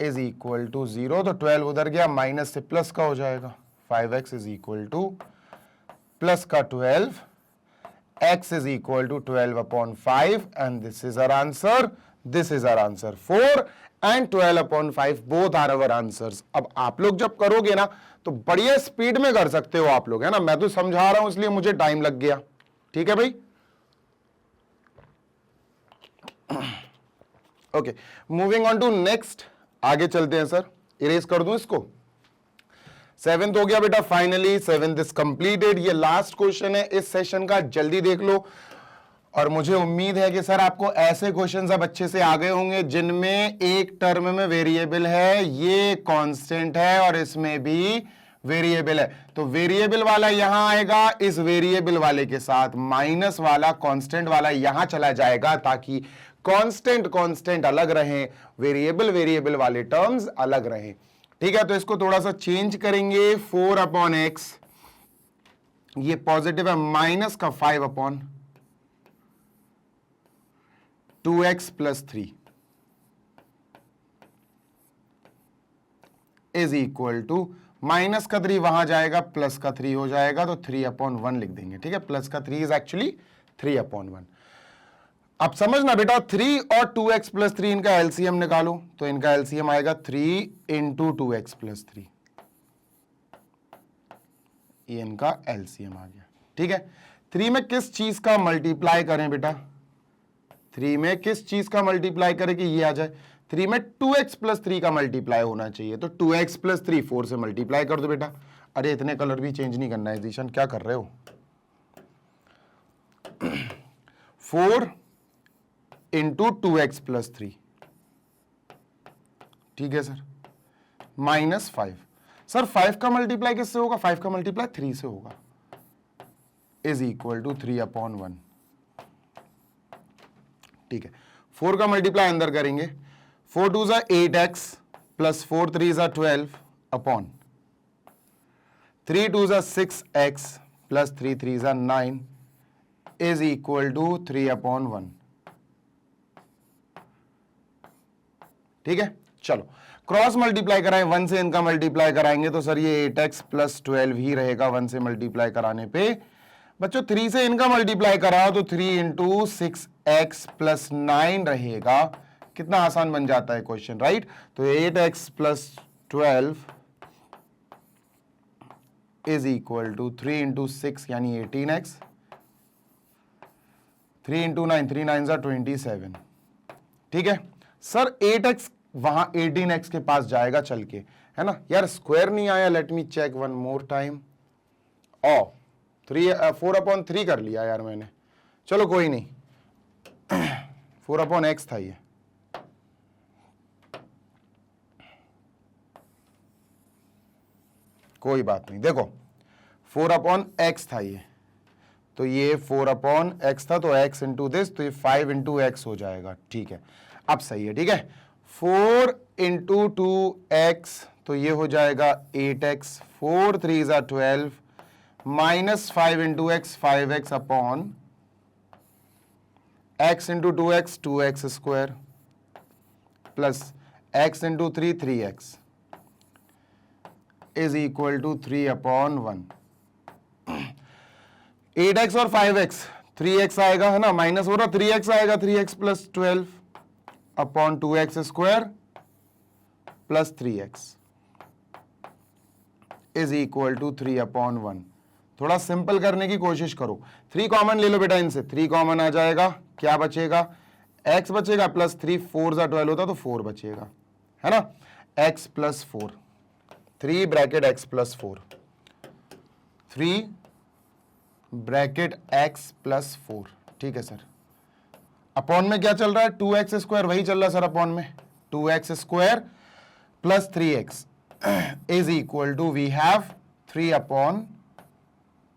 is equal to 0। तो 12 उधर गया, माइनस से प्लस का हो जाएगा, 5x is equal two plus का 12, x is equal to 12 upon 5 and this is our answer. This is our answer. 4 and 12 upon 5 both are our answers. अब आप लोग जब करोगे ना तो बढ़िया स्पीड में कर सकते हो आप लोग, है ना। मैं तो समझा रहा हूं इसलिए मुझे टाइम लग गया, ठीक है भाई। Okay, moving on to next, आगे चलते हैं सर। इरेज कर दूं इसको। 7th हो गया बेटा, फाइनली 7th इज कंप्लीटेड। ये लास्ट क्वेश्चन है इस सेशन का, जल्दी देख लो। और मुझे उम्मीद है कि सर आपको ऐसे क्वेश्चंस अब अच्छे से आ गए होंगे जिनमें एक टर्म में वेरिएबल है, ये कांस्टेंट है और इसमें भी वेरिएबल है। तो वेरिएबल वाला यहां आएगा, इस वेरिएबल वाले के साथ माइनस वाला कांस्टेंट वाला यहां चला जाएगा, ताकि कांस्टेंट कांस्टेंट अलग रहे, वेरिएबल वेरिएबल वाले टर्म्स अलग रहे, ठीक है। तो इसको थोड़ा सा चेंज करेंगे। 4 अपॉन एक्स, ये पॉजिटिव है, माइनस का 5 upon 2x plus 3 is equal to, minus का 3 वहां जाएगा, प्लस का 3 हो जाएगा, तो 3 अपॉन 1 लिख देंगे, ठीक है। प्लस का 3 इज एक्चुअली 3 अपॉन 1। अब समझना बेटा, 3 और 2x प्लस 3 इनका एलसीएम निकालो, तो इनका एलसीएम आएगा 3 इंटू 2x प्लस 3, ये इनका एलसीएम आ गया, ठीक है। 3 में किस चीज का मल्टीप्लाई करें बेटा, 3 में किस चीज का मल्टीप्लाई करें कि ये आ जाए, 3 में 2x प्लस 3 का मल्टीप्लाई होना चाहिए, तो 2x प्लस 3 4 से मल्टीप्लाई कर दो बेटा। अरे इतने कलर भी चेंज नहीं करना है जीशन, क्या कर रहे हो। 4 इंटू 2x प्लस 3, ठीक है सर, माइनस 5। सर 5 का मल्टीप्लाई किससे होगा, 5 का मल्टीप्लाई 3 से होगा, इज इक्वल टू 3 अपॉन 1, ठीक है। 4 का मल्टीप्लाई अंदर करेंगे, 4 2 जा 8x प्लस 4 3 जा 12 अपॉन 3 2 जा 6x प्लस 3 3 जा 9 इज इक्वल टू 3 अपॉन 1, ठीक है। चलो क्रॉस मल्टीप्लाई कराएं, 1 से इनका मल्टीप्लाई कराएंगे तो सर ये 8x प्लस 12 ही रहेगा 1 से मल्टीप्लाई कराने पे। बच्चों 3 से इनका मल्टीप्लाई कराओ तो 3 इंटू 6x प्लस 9 रहेगा। कितना आसान बन जाता है क्वेश्चन, राइट। तो 8x plus 12 is equal to 3 into 6 यानी 18x, 3 इंटू 9 3 9 जा 27, ठीक है। सर 8x वहां 18x के पास जाएगा चल के, है ना यार, स्क्वायर नहीं आया। Let me check one more time. 4 upon 3 कर लिया यार मैंने, चलो कोई नहीं, 4 अपॉन x था ये, कोई बात नहीं। देखो 4 अपॉन x था ये, तो ये 4 अपॉन x था, तो x इंटू दिस, तो ये 5 इंटू x हो जाएगा, ठीक है। अब सही है, ठीक है। 4 इंटू 2x, तो ये हो जाएगा 8x, 4 3 जा 12 minus 5 into x 5x upon x into 2x 2x square plus x into 3 3x is equal to 3 upon 1। 8x और 5x, 3x आएगा, है ना, माइनस हो रहा, 3x आएगा, 3x plus 12 upon 2x square plus 3x is equal to 3 upon 1। थोड़ा simple करने की कोशिश करो, 3 कॉमन ले लो बेटा, इनसे 3 कॉमन आ जाएगा, क्या बचेगा, x बचेगा प्लस 3, 4 जा 12 होता तो 4 बचेगा, है ना, x plus 4, 3 bracket x plus 4, 3 bracket x plus 4, ठीक है सर। अपॉन में क्या चल रहा है, 2x स्क्वायर, वही चल रहा है सर अपॉन में, 2x square plus 3x is equal to we have 3 upon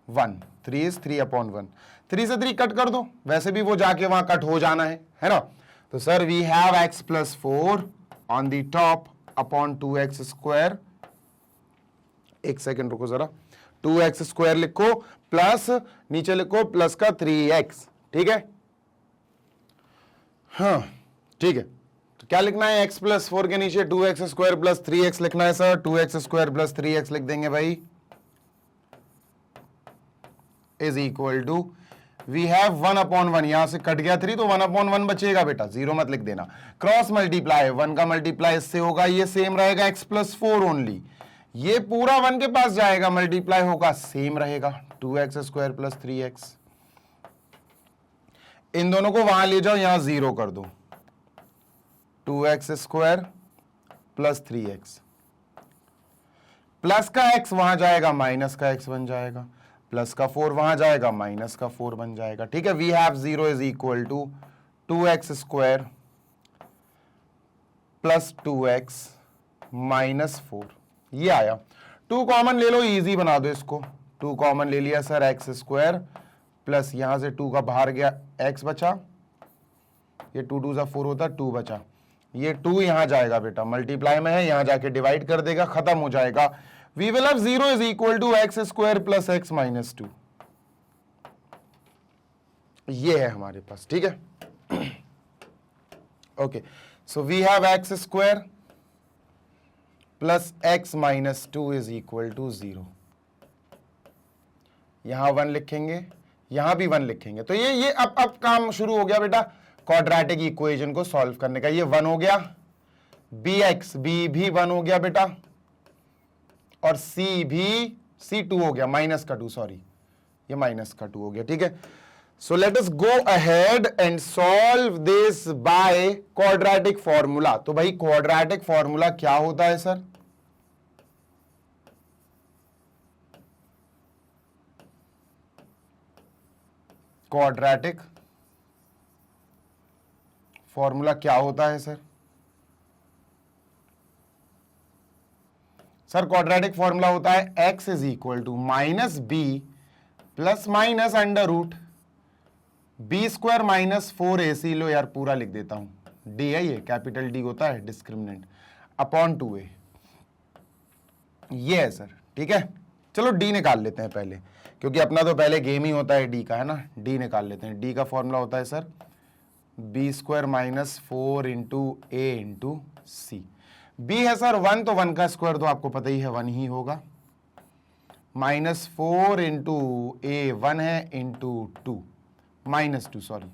1, 3 is 3 upon 1, 3 से 3 कट कर दो, वैसे भी वो जाके वहां कट हो जाना है ना। तो sir we have x plus 4 on the top upon 2x square, एक सेकेंड रुको जरा, 2x स्क्वायर लिखो प्लस नीचे लिखो प्लस का 3x, ठीक है। हाँ ठीक है, तो क्या लिखना है, x प्लस 4 के नीचे 2x स्क्वायर प्लस 3x लिखना है sir. 2x square plus 3x लिख देंगे भाई, is equal to, we have 1/1, यहां से कट गया 3 तो 1/1 बचेगा बेटा, जीरो मत लिख देना। क्रॉस मल्टीप्लाई, 1 का मल्टीप्लाई इससे होगा, ये सेम रहेगा x प्लस 4 ओनली, ये पूरा 1 के पास जाएगा, मल्टीप्लाई होगा, सेम रहेगा 2x स्क्वायर प्लस 3x। इन दोनों को वहां ले जाओ, यहां जीरो कर दो, 2x square plus 3x, plus का x वहां जाएगा, माइनस का x बन जाएगा, प्लस का 4 वहां जाएगा, माइनस का 4 बन जाएगा, ठीक है। We have 0 is equal to 2x square plus 2x minus 4, ये आया। 2 कॉमन ले लो, इजी बना दो इसको, 2 कॉमन ले लिया सर, x स्क्वायर प्लस यहां से 2 का बाहर गया, x बचा, ये 2 2 4 होता, 2 बचा, ये 2 यहां जाएगा बेटा, मल्टीप्लाई में है, यहां जाके डिवाइड कर देगा, खत्म हो जाएगा। We will have 0 is equal to x square plus x minus 2, ये है हमारे पास, ठीक है। Okay, so we have x square plus x minus 2 is equal to 0, यहां 1 लिखेंगे, यहां भी 1 लिखेंगे, तो ये अब काम शुरू हो गया बेटा क्वाड्रेटिक इक्वेशन को सॉल्व करने का। ये 1 हो गया, bx भी 1 हो गया बेटा, और c भी, c 2 हो गया, माइनस का 2, सॉरी ये माइनस का 2 हो गया, ठीक है। So let us go ahead and solve this by quadratic formula. तो भाई क्वाड्रेटिक फॉर्मूला क्या होता है सर, क्वाड्रेटिक फॉर्मूला क्या होता है सर? सर क्वाड्रेटिक फॉर्मूला होता है x is equal to minus b plus minus under root b square minus 4ac, लो यार पूरा लिख देता हूं, d है ये, कैपिटल D होता है डिस्क्रिमिनेंट, अपॉन 2a, ये है सर, ठीक है। चलो d निकाल लेते हैं पहले, क्योंकि अपना तो पहले गेम ही होता है d का, है ना। d निकाल लेते हैं, d का फॉर्मूला होता है sir B square minus 4 into A into C. B है सर 1, तो 1 का स्क्वायर तो आपको पता ही है 1 ही होगा, माइनस 4 इंटू ए 1 है इंटू 2 माइनस 2, सॉरी,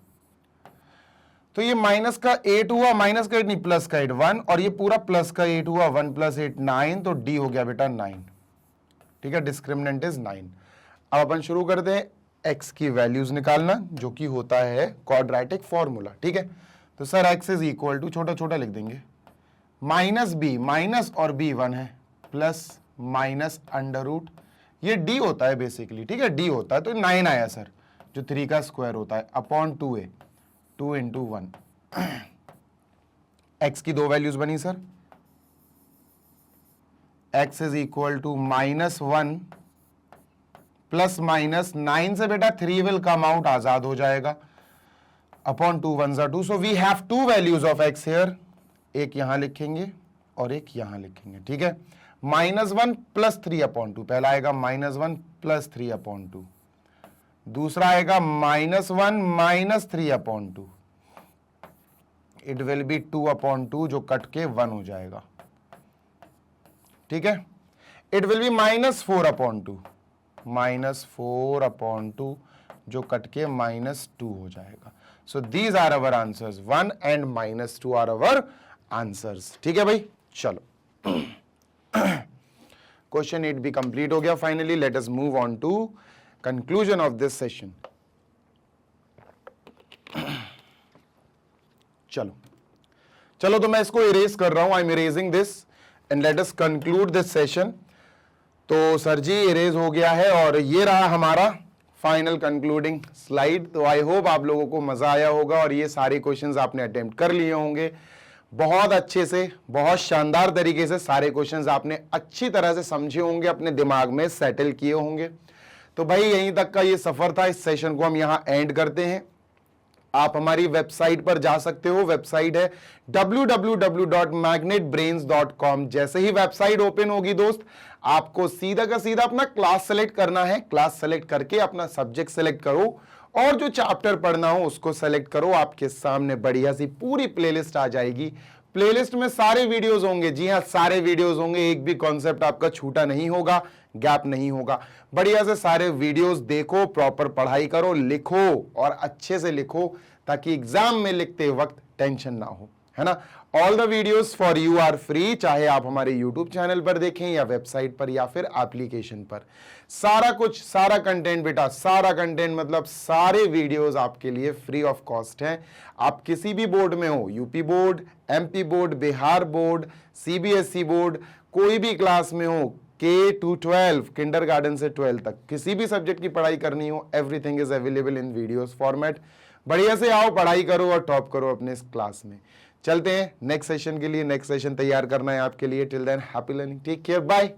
तो ये माइनस का 8 हुआ, माइनस का 8 नहीं प्लस का 8 1, और ये पूरा प्लस का 8 हुआ, 1 प्लस 8 9, तो डी हो गया बेटा 9, ठीक है, डिस्क्रिमिनेंट इज 9। अब अपन शुरू करते हैं x की वैल्यूज निकालना, जो कि होता है क्वाड्रेटिक फॉर्मूला, ठीक है। तो sir x is equal to, छोटा छोटा लिख देंगे, माइनस बी, माइनस और b 1 है, प्लस माइनस अंडर रूट, ये d होता है बेसिकली, ठीक है, d होता है, तो 9 आया सर, जो 3 का स्क्वायर होता है, अपॉन 2a, 2 इंटू 1, x की दो वैल्यूज बनी sir, x is equal to minus 1 plus minus 9 से बेटा 3 विल कम आउट, आजाद हो जाएगा, अपॉन 2 1 जा 2, so we have 2 values of x here, एक यहां लिखेंगे और एक यहां लिखेंगे, ठीक है। माइनस 1 प्लस 3 अपॉन 2, पहला आएगा माइनस 1 प्लस 3 अपॉन 2, दूसरा आएगा minus 1 minus 3 upon 2, it will be 2 upon 2, जो कट के 1 हो जाएगा, ठीक है। It will be minus 4 upon 2, minus 4 upon 2, जो कट के माइनस 2 हो जाएगा। So these are our answers, 1 and माइनस 2 आर अवर आंसर्स, ठीक है भाई। चलो क्वेश्चन 8 भी कंप्लीट हो गया finally. Let us move on to conclusion of this session. चलो तो मैं इसको इरेज कर रहा हूं, I am erasing this and let us conclude this session. तो सर जी इरेज हो गया है और ये रहा हमारा फाइनल कंक्लूडिंग स्लाइड। तो आई होप आप लोगों को मजा आया होगा और ये सारे क्वेश्चंस आपने अटेम्प्ट कर लिए होंगे बहुत अच्छे से, बहुत शानदार तरीके से सारे क्वेश्चंस आपने अच्छी तरह से समझे होंगे, अपने दिमाग में सेटल किए होंगे। तो भाई यहीं तक का ये सफर था, इस सेशन को हम यहाँ एंड करते हैं। आप हमारी वेबसाइट पर जा सकते हो। वेबसाइट है www.magnetbrains.com। जैसे ही वेबसाइट ओपन होगी दोस्त, आपको सीधा का सीधा अपना क्लास सेलेक्ट करना है। क्लास सेलेक्ट करके अपना सब्जेक्ट सेलेक्ट करो और जो चैप्टर पढ़ना हो उसको सेलेक्ट करो। आपके सामने बढ़िया सी पूरी प्लेलिस्ट आ जाएगी। प्लेलिस्ट में सारे वीडियोस होंगे। जी हां, सारे वीडियोस होंगे, एक भी कॉन्सेप्ट आपका छूटा नहीं होगा, गैप नहीं होगा। बढ़िया से सारे वीडियोस देखो, प्रॉपर पढ़ाई करो, लिखो और अच्छे से लिखो ताकि एग्जाम में लिखते वक्त टेंशन ना हो, है ना। All the videos for you are free, चाहे आप हमारे यूट्यूब चैनल पर देखें या वेबसाइट पर या फिर एप्लीकेशन पर। सारा कुछ, सारा कंटेंट बेटा, सारा कंटेंट मतलब सारे वीडियोस आपके लिए फ्री ऑफ कॉस्ट हैं। आप किसी भी बोर्ड में हो, UP board, MP board, Bihar board, CBSE board, कोई भी क्लास में हो, K to 12, किंडरगार्टन से 12 तक, किसी भी सब्जेक्ट की पढ़ाई करनी हो, everything is available in videos format. बढ़िया से आओ, पढ़ाई करो और टॉप करो अपने इस क्लास में। चलते हैं नेक्स्ट सेशन के लिए। नेक्स्ट सेशन तैयार करना है आपके लिए। Till then happy learning, take care, bye.